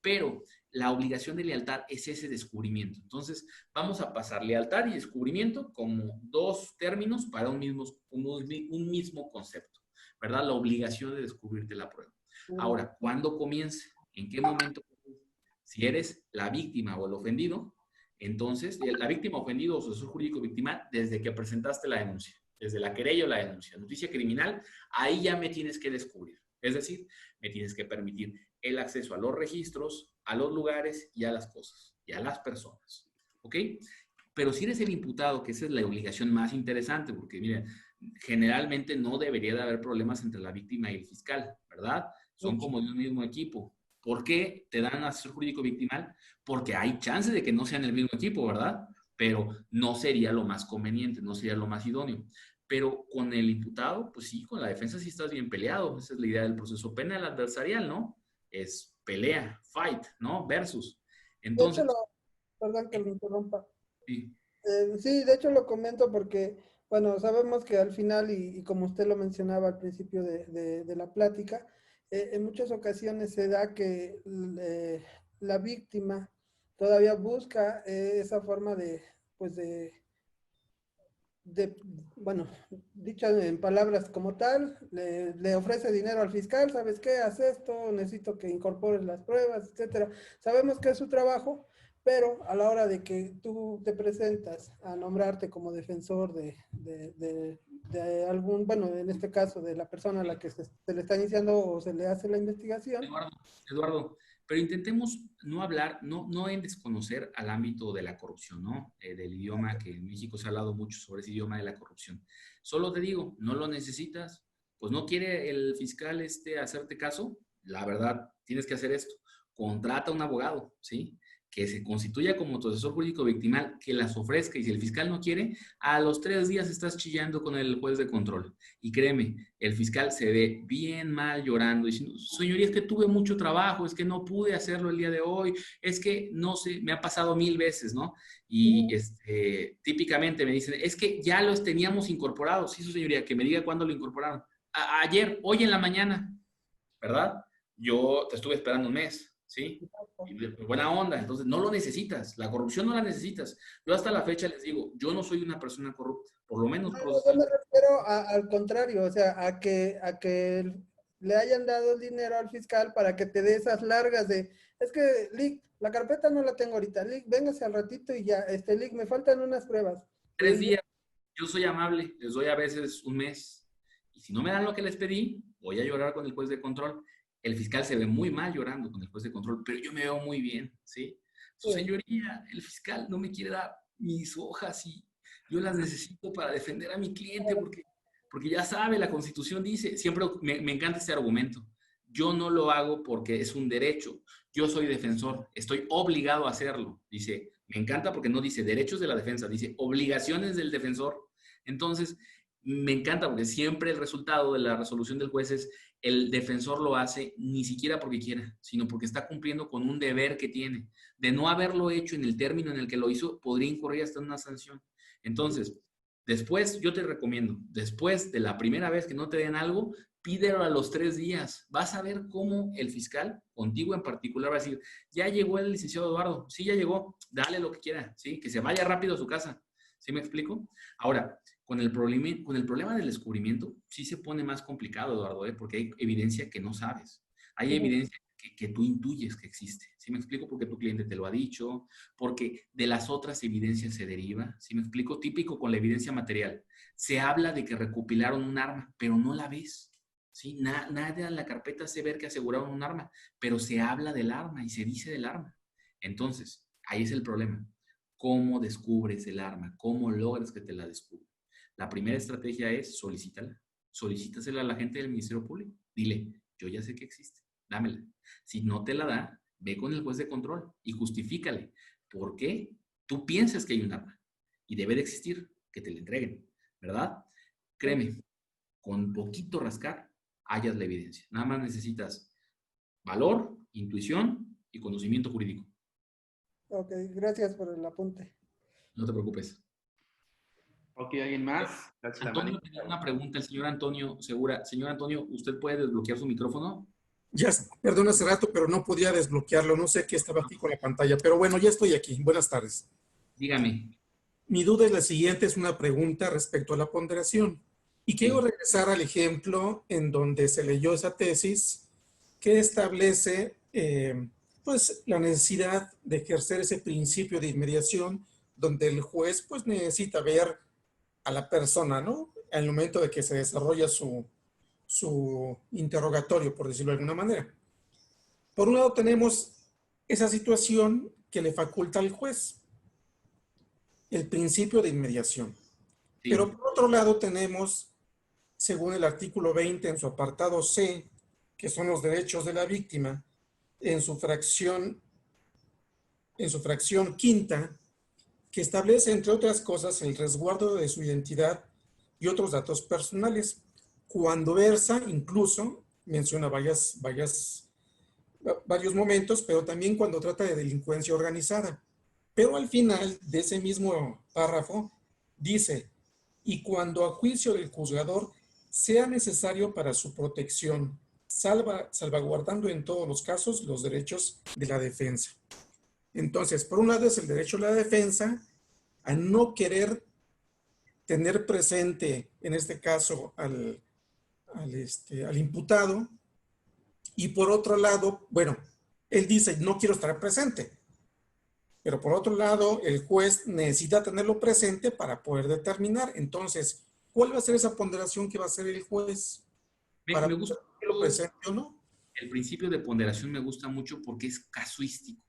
Pero la obligación de lealtad es ese descubrimiento. Entonces, vamos a pasar lealtad y descubrimiento como dos términos para un mismo concepto, ¿verdad? La obligación de descubrirte la prueba. Ahora, ¿cuándo comienza? ¿En qué momento comienza? Si eres la víctima o el ofendido, entonces, la víctima, ofendido o sucesor jurídico victimal, desde que presentaste la denuncia, desde la querella o la denuncia, noticia criminal, ahí ya me tienes que descubrir. Es decir, me tienes que permitir el acceso a los registros, a los lugares y a las cosas, y a las personas. ¿Ok? Pero si eres el imputado, que esa es la obligación más interesante, porque miren, generalmente no debería de haber problemas entre la víctima y el fiscal, ¿verdad? Son como de un mismo equipo. ¿Por qué te dan asesor jurídico victimal? Porque hay chance de que no sean el mismo equipo, ¿verdad? Pero no sería lo más conveniente, no sería lo más idóneo. Pero con el imputado, pues sí, con la defensa sí estás bien peleado. Esa es la idea del proceso penal adversarial, ¿no? Es pelea, fight, ¿no? Versus. De hecho, Entonces, perdón que lo interrumpa. sí. Sí, de hecho lo comento porque, bueno, sabemos que al final, y como usted lo mencionaba al principio de la plática, en muchas ocasiones se da que la víctima todavía busca esa forma pues bueno, dicha en palabras como tal, le ofrece dinero al fiscal, ¿sabes qué? Haz esto, necesito que incorpores las pruebas, etcétera. Sabemos que es su trabajo, pero a la hora de que tú te presentas a nombrarte como defensor de algún, bueno, en este caso de la persona a la que se le está iniciando o se le hace la investigación. Eduardo, pero intentemos no hablar, no en desconocer al ámbito de la corrupción, ¿no? Del idioma, que en México se ha hablado mucho sobre ese idioma de la corrupción. Solo te digo, no lo necesitas, pues no quiere el fiscal hacerte caso, la verdad, tienes que hacer esto. Contrata a un abogado, ¿sí? Que se constituya como tu asesor jurídico victimal, que las ofrezca, y si el fiscal no quiere, a los 3 días estás chillando con el juez de control. Y créeme, el fiscal se ve bien mal llorando, diciendo, señoría, es que tuve mucho trabajo, es que no pude hacerlo el día de hoy, es que no sé, me ha pasado 1000 veces, ¿no? Y típicamente me dicen, es que ya los teníamos incorporados. Sí, su señoría, que me diga cuándo lo incorporaron. Ayer, hoy en la mañana, ¿verdad? Yo te estuve esperando un mes, ¿sí? Y buena onda, entonces no lo necesitas, la corrupción no la necesitas. Yo hasta la fecha les digo, yo no soy una persona corrupta, por lo menos No, yo procesal. me refiero al contrario, o sea, a que le hayan dado el dinero al fiscal para que te dé esas largas es que, Lick, la carpeta no la tengo ahorita, Lick, véngase al ratito y ya, Lick, me faltan unas pruebas. 3 días, yo soy amable, les doy a veces un mes, y si no me dan lo que les pedí, voy a llorar con el juez de control. El fiscal se ve muy mal llorando con el juez de control, pero yo me veo muy bien, ¿sí? Su señoría, el fiscal no me quiere dar mis hojas y yo las necesito para defender a mi cliente porque ya sabe, la Constitución dice, siempre me encanta este argumento, yo no lo hago porque es un derecho, yo soy defensor, estoy obligado a hacerlo, dice, Me encanta porque no dice derechos de la defensa, dice obligaciones del defensor. Entonces, me encanta porque siempre el resultado de la resolución del juez es el defensor lo hace ni siquiera porque quiera, sino porque está cumpliendo con un deber que tiene. De no haberlo hecho en el término en el que lo hizo, podría incurrir hasta en una sanción. Entonces, después, yo te recomiendo, después de la primera vez que no te den algo, pídelo a los 3 días. Vas a ver cómo el fiscal, contigo en particular, va a decir, ya llegó el licenciado Eduardo, sí, ya llegó, dale lo que quiera, ¿sí? Que se vaya rápido a su casa. ¿Sí me explico? Ahora, con el problema del descubrimiento, sí se pone más complicado, Eduardo, porque hay evidencia que no sabes. Hay evidencia que tú intuyes que existe. ¿Sí me explico? Porque tu cliente te lo ha dicho, porque de las otras evidencias se deriva. ¿Sí me explico? Típico con la evidencia material. Se habla de que recopilaron un arma, pero no la ves. ¿Sí? Nadie en la carpeta hace ver que aseguraron un arma, pero se habla del arma y se dice del arma. Entonces, ahí es el problema. ¿Cómo descubres el arma? ¿Cómo logras que te la descubra? La primera estrategia es solicítala. Solicítasela a la gente del Ministerio Público. Dile, yo ya sé que existe, dámela. Si no te la da, ve con el juez de control y justifícale por qué tú piensas que hay un arma y debe de existir, que te la entreguen, ¿verdad? Créeme, con poquito rascar, hallas la evidencia. Nada más necesitas valor, intuición y conocimiento jurídico. Ok, gracias por el apunte. No te preocupes. Ok, ¿alguien más? Antonio tenía una pregunta, el señor Antonio Segura. Señor Antonio, ¿usted puede desbloquear su micrófono? Ya, perdón hace rato, pero no podía desbloquearlo. No sé qué estaba aquí con la pantalla, pero bueno, ya estoy aquí. Buenas tardes. Dígame. Mi duda es la siguiente, es una pregunta respecto a la ponderación. Y quiero regresar al ejemplo en donde se leyó esa tesis que establece pues la necesidad de ejercer ese principio de inmediación donde el juez pues necesita ver a la persona, ¿no? En el momento de que se desarrolla su interrogatorio, por decirlo de alguna manera. Por un lado tenemos esa situación que le faculta al juez, el principio de inmediación. Sí. Pero por otro lado tenemos, según el artículo 20 en su apartado C, que son los derechos de la víctima, en su fracción quinta, que establece, entre otras cosas, el resguardo de su identidad y otros datos personales. Cuando versa, incluso, menciona varios momentos, pero también cuando trata de delincuencia organizada. Pero al final de ese mismo párrafo dice, y cuando a juicio del juzgador sea necesario para su protección, salvaguardando en todos los casos los derechos de la defensa. Entonces, por un lado es el derecho a la defensa, a no querer tener presente, en este caso, al imputado, y por otro lado, bueno, él dice, no quiero estar presente, pero por otro lado, el juez necesita tenerlo presente para poder determinar. Entonces, ¿cuál va a ser esa ponderación que va a hacer el juez? Me gusta que lo presente o no. El principio de ponderación me gusta mucho porque es casuístico.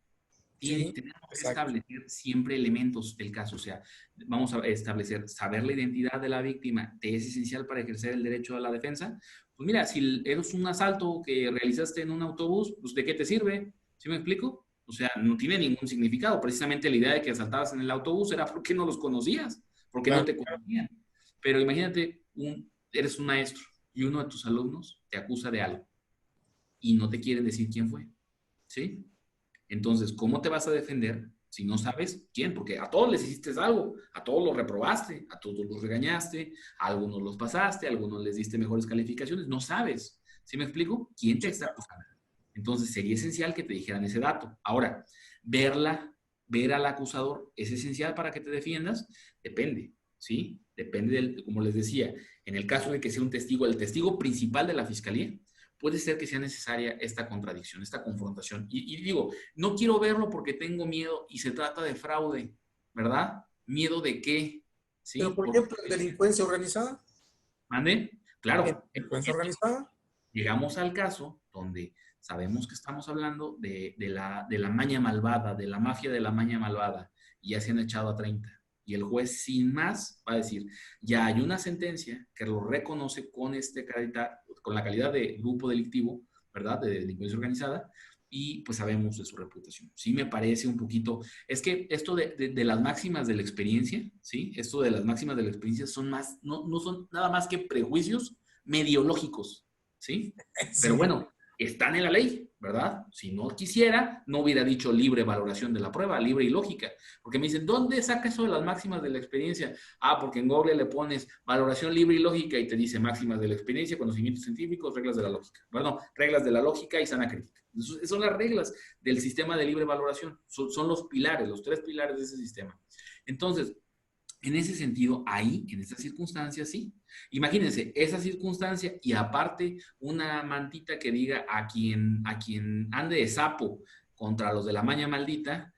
Tenemos que establecer siempre elementos del caso, o sea, vamos a establecer, saber la identidad de la víctima, ¿te es esencial para ejercer el derecho a la defensa? Pues mira, si eres un asalto que realizaste en un autobús, pues ¿de qué te sirve? ¿Sí me explico? O sea, no tiene ningún significado. Precisamente la idea de que asaltabas en el autobús era porque no los conocías, porque no te conocían. Pero imagínate, eres un maestro y uno de tus alumnos te acusa de algo y no te quieren decir quién fue, ¿sí? Entonces, ¿cómo te vas a defender si no sabes quién? Porque a todos les hiciste algo, a todos los reprobaste, a todos los regañaste, a algunos los pasaste, a algunos les diste mejores calificaciones, no sabes. ¿Sí me explico? ¿Quién te está acusando? Entonces, sería esencial que te dijeran ese dato. Ahora, ver al acusador, ¿es esencial para que te defiendas? Depende, ¿sí? Depende, como les decía, en el caso de que sea un testigo, el testigo principal de la fiscalía, puede ser que sea necesaria esta contradicción, esta confrontación. Y digo, no quiero verlo porque tengo miedo y se trata de fraude, ¿verdad? ¿Miedo de qué? ¿Sí? Pero, por ejemplo, ¿delincuencia organizada? ¿Mande? Claro. ¿Delincuencia organizada? Llegamos al caso donde sabemos que estamos hablando de la maña malvada, de la mafia de la maña malvada, y ya se han echado a 30. Y el juez, sin más, va a decir, ya hay una sentencia que lo reconoce con la calidad de grupo delictivo, ¿verdad? De delincuencia organizada, y pues sabemos de su reputación. Sí me parece un poquito, es que esto de las máximas de la experiencia, ¿sí? Esto de las máximas de la experiencia son más, no son nada más que prejuicios mediológicos, ¿sí? Pero Sí. bueno, están en la ley, ¿verdad? Si no quisiera, no hubiera dicho libre valoración de la prueba, libre y lógica. Porque me dicen, ¿dónde saca eso de las máximas de la experiencia? Ah, porque en Google le pones valoración libre y lógica y te dice máximas de la experiencia, conocimientos científicos, reglas de la lógica. Bueno, reglas de la lógica y sana crítica. Esas son las reglas del sistema de libre valoración. Son los pilares, los 3 pilares de ese sistema. Entonces, en ese sentido, ahí, en estas circunstancias, sí. Imagínense, esa circunstancia y aparte una mantita que diga a quien ande de sapo contra los de la maña maldita,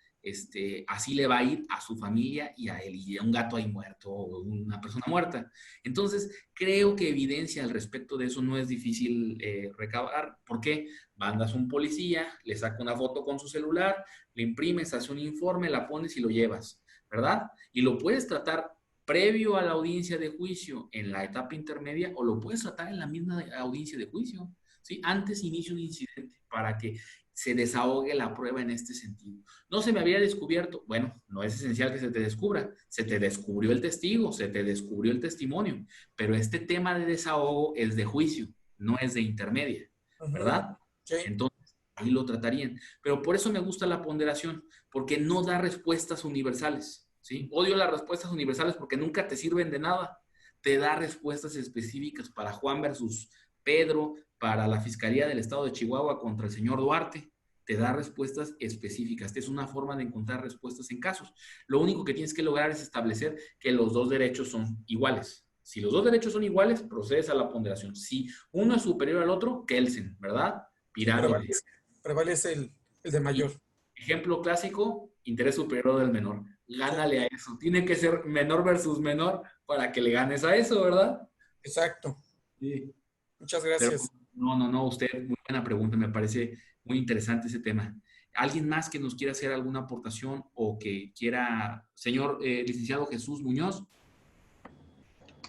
así le va a ir a su familia y a él, y a un gato ahí muerto o una persona muerta. Entonces, creo que evidencia al respecto de eso no es difícil recabar. ¿Por qué? Mandas un policía, le saca una foto con su celular, le imprimes, hace un informe, la pones y lo llevas, ¿verdad? Y lo puedes tratar previo a la audiencia de juicio en la etapa intermedia o lo puedes tratar en la misma audiencia de juicio, ¿sí? Antes inicia un incidente para que se desahogue la prueba en este sentido. No se me había descubierto, bueno, no es esencial que se te descubra, se te descubrió el testigo, se te descubrió el testimonio, pero este tema de desahogo es de juicio, no es de intermedia, ¿verdad? Sí. Entonces, ahí lo tratarían. Pero por eso me gusta la ponderación, porque no da respuestas universales, ¿sí? Odio las respuestas universales porque nunca te sirven de nada. Te da respuestas específicas para Juan versus Pedro, para la Fiscalía del Estado de Chihuahua contra el señor Duarte. Te da respuestas específicas. Es una forma de encontrar respuestas en casos. Lo único que tienes que lograr es establecer que los 2 derechos son iguales. Si los 2 derechos son iguales, procedes a la ponderación. Si uno es superior al otro, Kelsen, ¿verdad? Pirámide. Prevalece el de mayor. Y ejemplo clásico, interés superior del menor. Gánale a eso. Tiene que ser menor versus menor para que le ganes a eso, ¿verdad? Exacto. Sí. Muchas Pero gracias. no, usted, muy buena pregunta, me parece muy interesante ese tema. ¿Alguien más que nos quiera hacer alguna aportación o que quiera, señor licenciado Jesús Muñoz?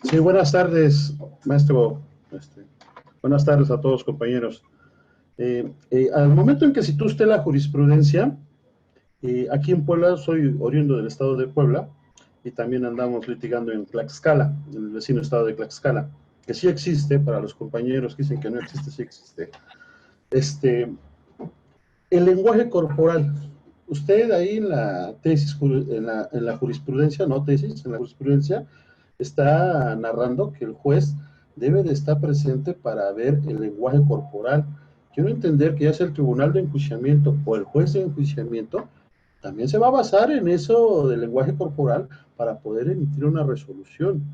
Sí, buenas tardes, maestro. Buenas tardes a todos, compañeros. Al momento en que citó usted la jurisprudencia, aquí en Puebla, soy oriundo del estado de Puebla, y también andamos litigando en Tlaxcala, en el vecino estado de Tlaxcala, que sí existe, para los compañeros que dicen que no existe, sí existe. El lenguaje corporal. Usted ahí en la tesis, en la jurisprudencia, no tesis, en la jurisprudencia, está narrando que el juez debe de estar presente para ver el lenguaje corporal. Quiero entender que ya sea el tribunal de enjuiciamiento o el juez de enjuiciamiento, también se va a basar en eso del lenguaje corporal para poder emitir una resolución.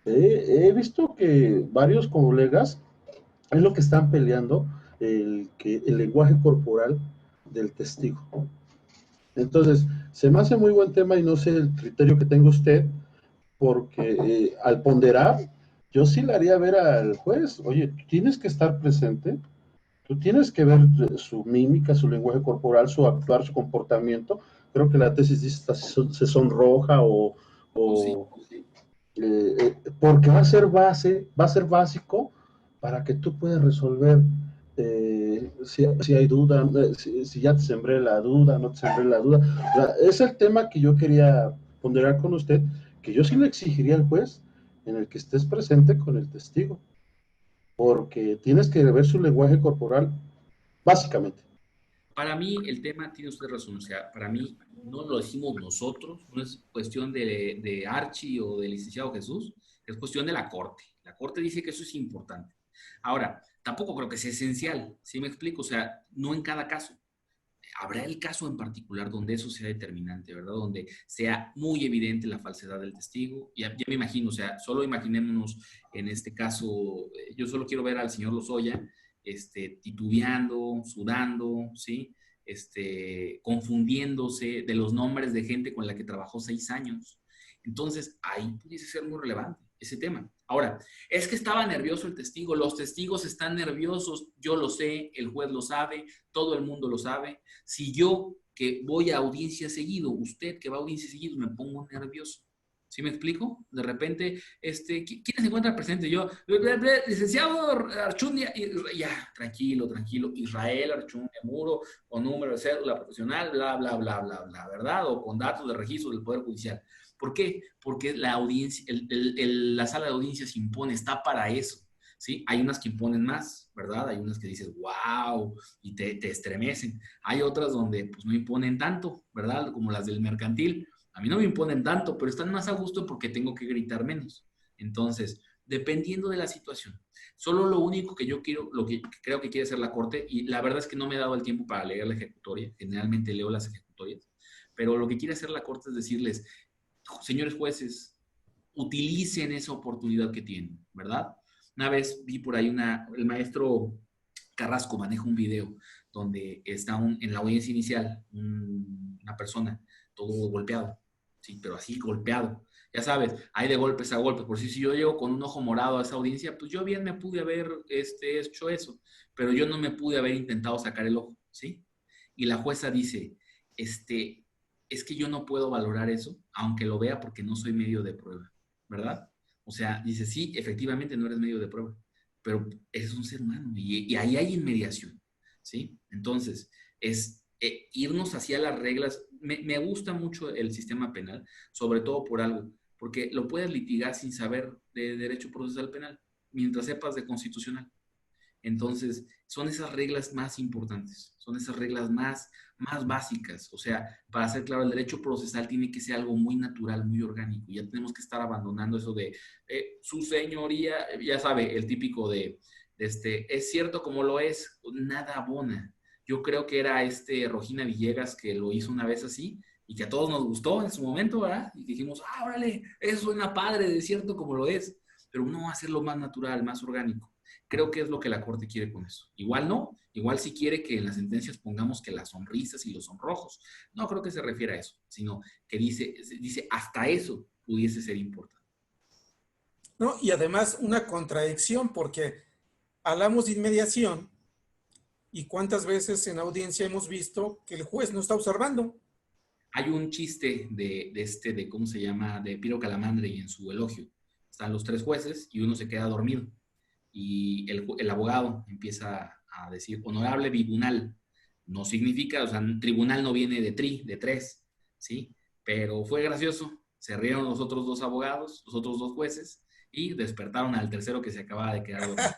He visto que varios colegas es lo que están peleando, el lenguaje corporal del testigo. Entonces, se me hace muy buen tema y no sé el criterio que tenga usted, porque al ponderar, yo sí le haría ver al juez, oye, tú tienes que estar presente, tú tienes que ver su mímica, su lenguaje corporal, su actuar, su comportamiento. Creo que la tesis dice se sonroja Sí. porque va a ser básico para que tú puedas resolver si hay duda, si ya te sembré la duda, no te sembré la duda. O sea, es el tema que yo quería ponderar con usted, que yo sí le exigiría al juez en el que estés presente con el testigo, porque tienes que ver su lenguaje corporal básicamente. Para mí, el tema tiene usted razón. O sea, para mí no lo decimos nosotros, no es cuestión de Archie o del licenciado Jesús, es cuestión de la Corte. La Corte dice que eso es importante. Ahora, tampoco creo que sea esencial, ¿sí me explico? O sea, no en cada caso. Habrá el caso en particular donde eso sea determinante, ¿verdad? Donde sea muy evidente la falsedad del testigo. Ya me imagino, o sea, solo imaginémonos en este caso, yo solo quiero ver al señor Lozoya titubeando, sudando, ¿sí? Confundiéndose de los nombres de gente con la que trabajó 6 años. Entonces, ahí pudiese ser muy relevante ese tema. Ahora, es que estaba nervioso el testigo, los testigos están nerviosos, yo lo sé, el juez lo sabe, todo el mundo lo sabe. Si yo, que voy a audiencia seguido, usted que va a audiencia seguido, me pongo nervioso, ¿Sí me explico? De repente, ¿quién se encuentra presente? Yo, licenciado Archundia, ya, tranquilo, tranquilo, Israel Archundia Muro, con número de cédula profesional, bla, bla, bla, bla, bla, ¿verdad? O con datos de registro del Poder Judicial. ¿Por qué? Porque la audiencia, la sala de audiencias impone, está para eso, ¿sí? Hay unas que imponen más, ¿verdad? Hay unas que dices, wow, y te estremecen. Hay otras donde, pues, no imponen tanto, ¿verdad? Como las del mercantil. A mí no me imponen tanto, pero están más a gusto porque tengo que gritar menos. Entonces, dependiendo de la situación. Solo lo único que yo quiero, lo que creo que quiere hacer la Corte, y la verdad es que no me he dado el tiempo para leer la ejecutoria, generalmente leo las ejecutorias, pero lo que quiere hacer la Corte es decirles, señores jueces, utilicen esa oportunidad que tienen, ¿verdad? Una vez vi por ahí el maestro Carrasco maneja un video donde está en la audiencia inicial una persona todo golpeado, sí, pero así golpeado. Ya sabes, hay de golpes a golpes. Por si yo llego con un ojo morado a esa audiencia, pues yo bien me pude haber hecho eso, pero yo no me pude haber intentado sacar el ojo, ¿sí? Y la jueza dice, es que yo no puedo valorar eso, aunque lo vea porque no soy medio de prueba, ¿verdad? O sea, dice, sí, efectivamente no eres medio de prueba, pero eres un ser humano y ahí hay inmediación, ¿sí? Entonces, es irnos hacia las reglas. Me gusta mucho el sistema penal, sobre todo por algo, porque lo puedes litigar sin saber de derecho procesal penal, mientras sepas de constitucional. Entonces, son esas reglas más importantes, son esas reglas más básicas. O sea, para ser claro, el derecho procesal tiene que ser algo muy natural, muy orgánico. Ya tenemos que estar abandonando eso de su señoría, ya sabe, el típico de es cierto como lo es, nada abona. Yo creo que era Rogina Villegas que lo hizo una vez así y que a todos nos gustó en su momento, ¿verdad? Y dijimos, órale, eso suena padre, de cierto como lo es, pero no hacerlo más natural, más orgánico. Creo que es lo que la Corte quiere con eso. Igual no, igual sí quiere que en las sentencias pongamos que las sonrisas y los sonrojos. No creo que se refiera a eso, sino que dice hasta eso pudiese ser importante. ¿No? Y además una contradicción, porque hablamos de inmediación y cuántas veces en audiencia hemos visto que el juez no está observando. Hay un chiste de ¿cómo se llama? De Piro Calamandre y en su elogio. Están los tres jueces y uno se queda dormido. Y el abogado empieza a decir, honorable tribunal, no significa, o sea, tribunal no viene de de tres, ¿sí? Pero fue gracioso, se rieron los otros dos abogados, los otros dos jueces, y despertaron al tercero que se acababa de quedar dormido.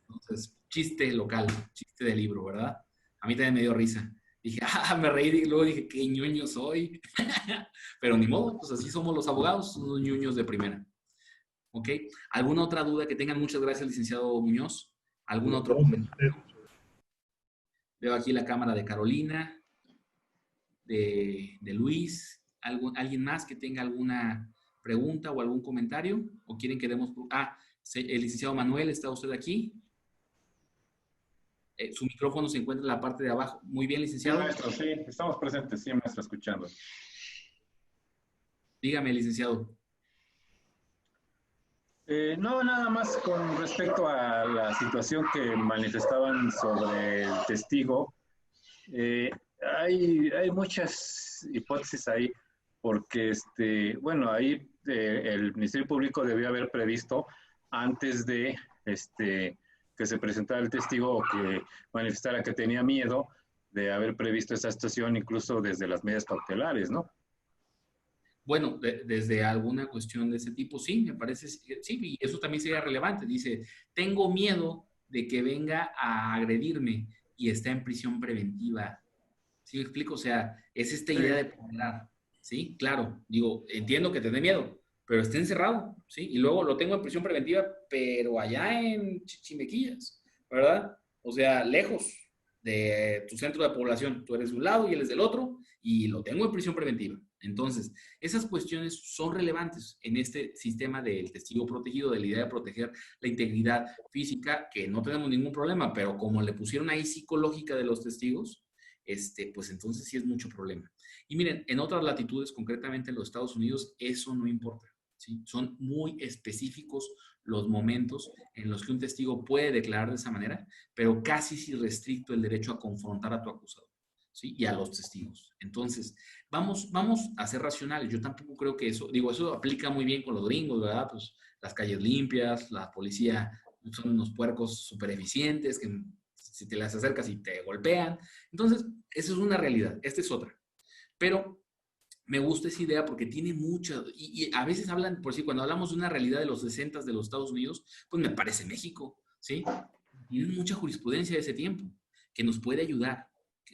Entonces, chiste local, chiste de libro, ¿verdad? A mí también me dio risa. Dije, me reí y luego dije, qué ñoño soy. Pero ni modo, pues así somos los abogados, unos ñoños de primera. ¿Ok? ¿Alguna otra duda que tengan? Muchas gracias, licenciado Muñoz. ¿Algún otro comentario? Veo aquí la cámara de Carolina, de Luis. ¿Alguien más que tenga alguna pregunta o algún comentario? ¿O quieren que demos...? El licenciado Manuel, ¿está usted aquí? Su micrófono se encuentra en la parte de abajo. Muy bien, licenciado. Sí, maestro, sí, estamos presentes, sí, maestro, escuchando. Dígame, licenciado. No, nada más con respecto a la situación que manifestaban sobre el testigo. Hay muchas hipótesis ahí, porque, bueno, ahí el Ministerio Público debió haber previsto antes de que se presentara el testigo o que manifestara que tenía miedo, de haber previsto esa situación incluso desde las medidas cautelares, ¿no? Bueno, desde alguna cuestión de ese tipo, sí, me parece, sí, y eso también sería relevante. Dice, tengo miedo de que venga a agredirme y está en prisión preventiva. ¿Sí me explico? O sea, es esta idea de ponderar, ¿sí? Claro, digo, entiendo que te dé miedo, pero está encerrado, ¿sí? Y luego lo tengo en prisión preventiva, pero allá en Chichimequillas, ¿verdad? O sea, lejos de tu centro de población. Tú eres de un lado y él es del otro, y lo tengo en prisión preventiva. Entonces, esas cuestiones son relevantes en este sistema del testigo protegido, de la idea de proteger la integridad física, que no tenemos ningún problema, pero como le pusieron ahí psicológica de los testigos, pues entonces sí es mucho problema. Y miren, en otras latitudes, concretamente en los Estados Unidos, eso no importa, ¿sí? Son muy específicos los momentos en los que un testigo puede declarar de esa manera, pero casi sí restricto el derecho a confrontar a tu acusado. ¿sí? Y a los testigos. Entonces, vamos a ser racionales. Yo tampoco creo que eso, digo, eso aplica muy bien con los gringos, ¿verdad? Pues las calles limpias, la policía son unos puercos súper eficientes que si te las acercas y te golpean. Entonces, eso es una realidad. Esta es otra. Pero me gusta esa idea porque tiene mucha, y a veces hablan, por si cuando hablamos de una realidad de los 60 de los Estados Unidos, pues me parece México, ¿sí? Tienen mucha jurisprudencia de ese tiempo que nos puede ayudar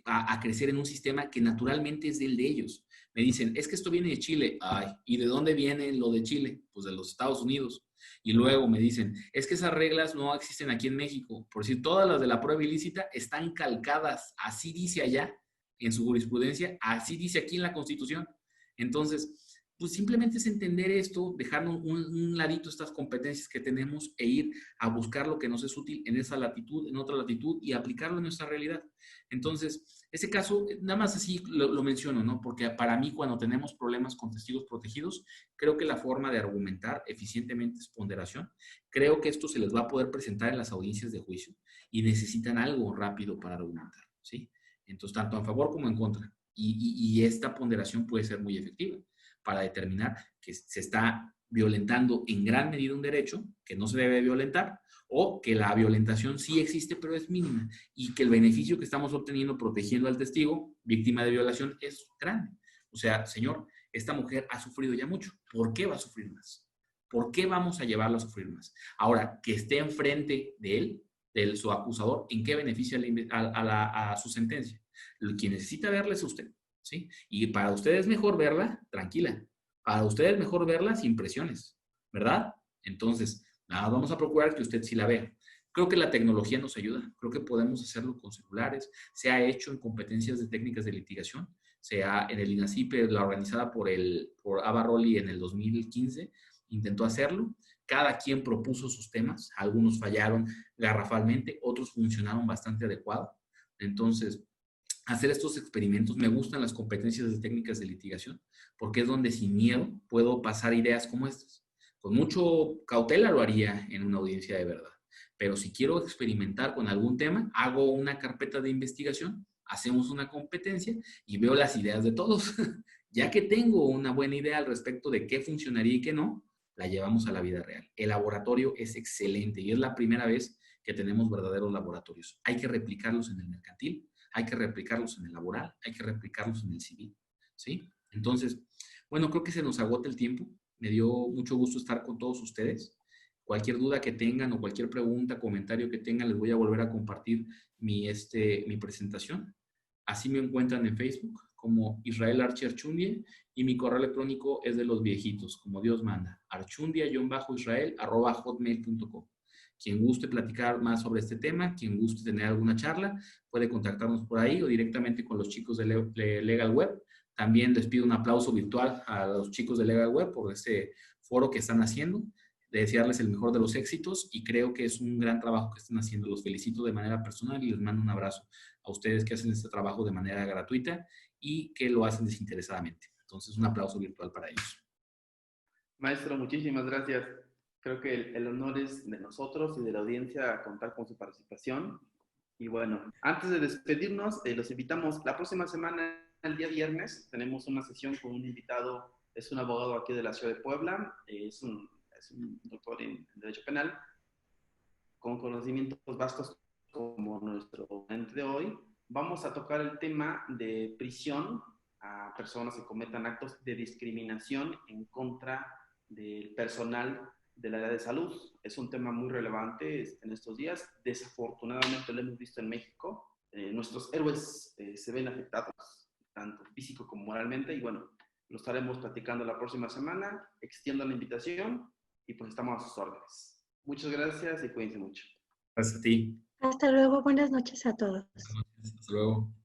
a crecer en un sistema que naturalmente es del de ellos. Me dicen, es que esto viene de Chile. Ay, ¿y de dónde viene lo de Chile? Pues de los Estados Unidos. Y luego me dicen, es que esas reglas no existen aquí en México. Por decir, todas las de la prueba ilícita están calcadas. Así dice allá en su jurisprudencia, así dice aquí en la Constitución. Entonces, pues simplemente es entender esto, dejar un ladito estas competencias que tenemos e ir a buscar lo que nos es útil en esa latitud, en otra latitud y aplicarlo en nuestra realidad. Entonces, ese caso, nada más así lo menciono, ¿no? Porque para mí cuando tenemos problemas con testigos protegidos, creo que la forma de argumentar eficientemente es ponderación. Creo que esto se les va a poder presentar en las audiencias de juicio y necesitan algo rápido para argumentar, ¿sí? Entonces, tanto a favor como en contra. Y esta ponderación puede ser muy efectiva para determinar que se está violentando en gran medida un derecho que no se debe violentar o que la violentación sí existe pero es mínima y que el beneficio que estamos obteniendo protegiendo al testigo víctima de violación es grande. O sea, señor, esta mujer ha sufrido ya mucho. ¿Por qué va a sufrir más? ¿Por qué vamos a llevarlo a sufrir más? Ahora, que esté enfrente de él, de su acusador, ¿en qué beneficia a su sentencia? Quien necesita verla es usted, ¿sí? Y para usted es mejor verla tranquila. Para usted es mejor verla sin presiones, ¿verdad? Entonces, nada, vamos a procurar que usted sí la vea. Creo que la tecnología nos ayuda. Creo que podemos hacerlo con celulares. Se ha hecho en competencias de técnicas de litigación. Se ha, en el INACIPE, la organizada por Ava Rolli en el 2015, intentó hacerlo. Cada quien propuso sus temas. Algunos fallaron garrafalmente, otros funcionaron bastante adecuado. Entonces, hacer estos experimentos, me gustan las competencias de técnicas de litigación, porque es donde sin miedo puedo pasar ideas como estas. Con mucho cautela lo haría en una audiencia de verdad, pero si quiero experimentar con algún tema, hago una carpeta de investigación, hacemos una competencia y veo las ideas de todos. Ya que tengo una buena idea al respecto de qué funcionaría y qué no, la llevamos a la vida real. El laboratorio es excelente y es la primera vez que tenemos verdaderos laboratorios. Hay que replicarlos en el mercantil, hay que replicarlos en el laboral, hay que replicarlos en el civil, ¿sí? Entonces, bueno, creo que se nos agota el tiempo. Me dio mucho gusto estar con todos ustedes. Cualquier duda que tengan o cualquier pregunta, comentario que tengan, les voy a volver a compartir mi presentación. Así me encuentran en Facebook como Israel Archi Archundia y mi correo electrónico es de los viejitos, como Dios manda, archundia-israel@hotmail.com. Quien guste platicar más sobre este tema, quien guste tener alguna charla, puede contactarnos por ahí o directamente con los chicos de Legal Web. También les pido un aplauso virtual a los chicos de Legal Web por este foro que están haciendo. Desearles el mejor de los éxitos y creo que es un gran trabajo que están haciendo. Los felicito de manera personal y les mando un abrazo a ustedes que hacen este trabajo de manera gratuita y que lo hacen desinteresadamente. Entonces, un aplauso virtual para ellos. Maestro, muchísimas gracias. Creo que el honor es de nosotros y de la audiencia contar con su participación. Y bueno, antes de despedirnos, los invitamos la próxima semana, el día viernes, tenemos una sesión con un invitado, es un abogado aquí de la ciudad de Puebla, es un doctor en Derecho Penal, con conocimientos vastos como nuestro ponente de hoy. Vamos a tocar el tema de prisión a personas que cometan actos de discriminación en contra del personal del área de salud. Es un tema muy relevante en estos días. Desafortunadamente lo hemos visto en México. Nuestros héroes se ven afectados, tanto físico como moralmente, y bueno, lo estaremos platicando la próxima semana. Extiendo la invitación y pues estamos a sus órdenes. Muchas gracias y cuídense mucho. Gracias a ti. Hasta luego, buenas noches a todos. Hasta luego.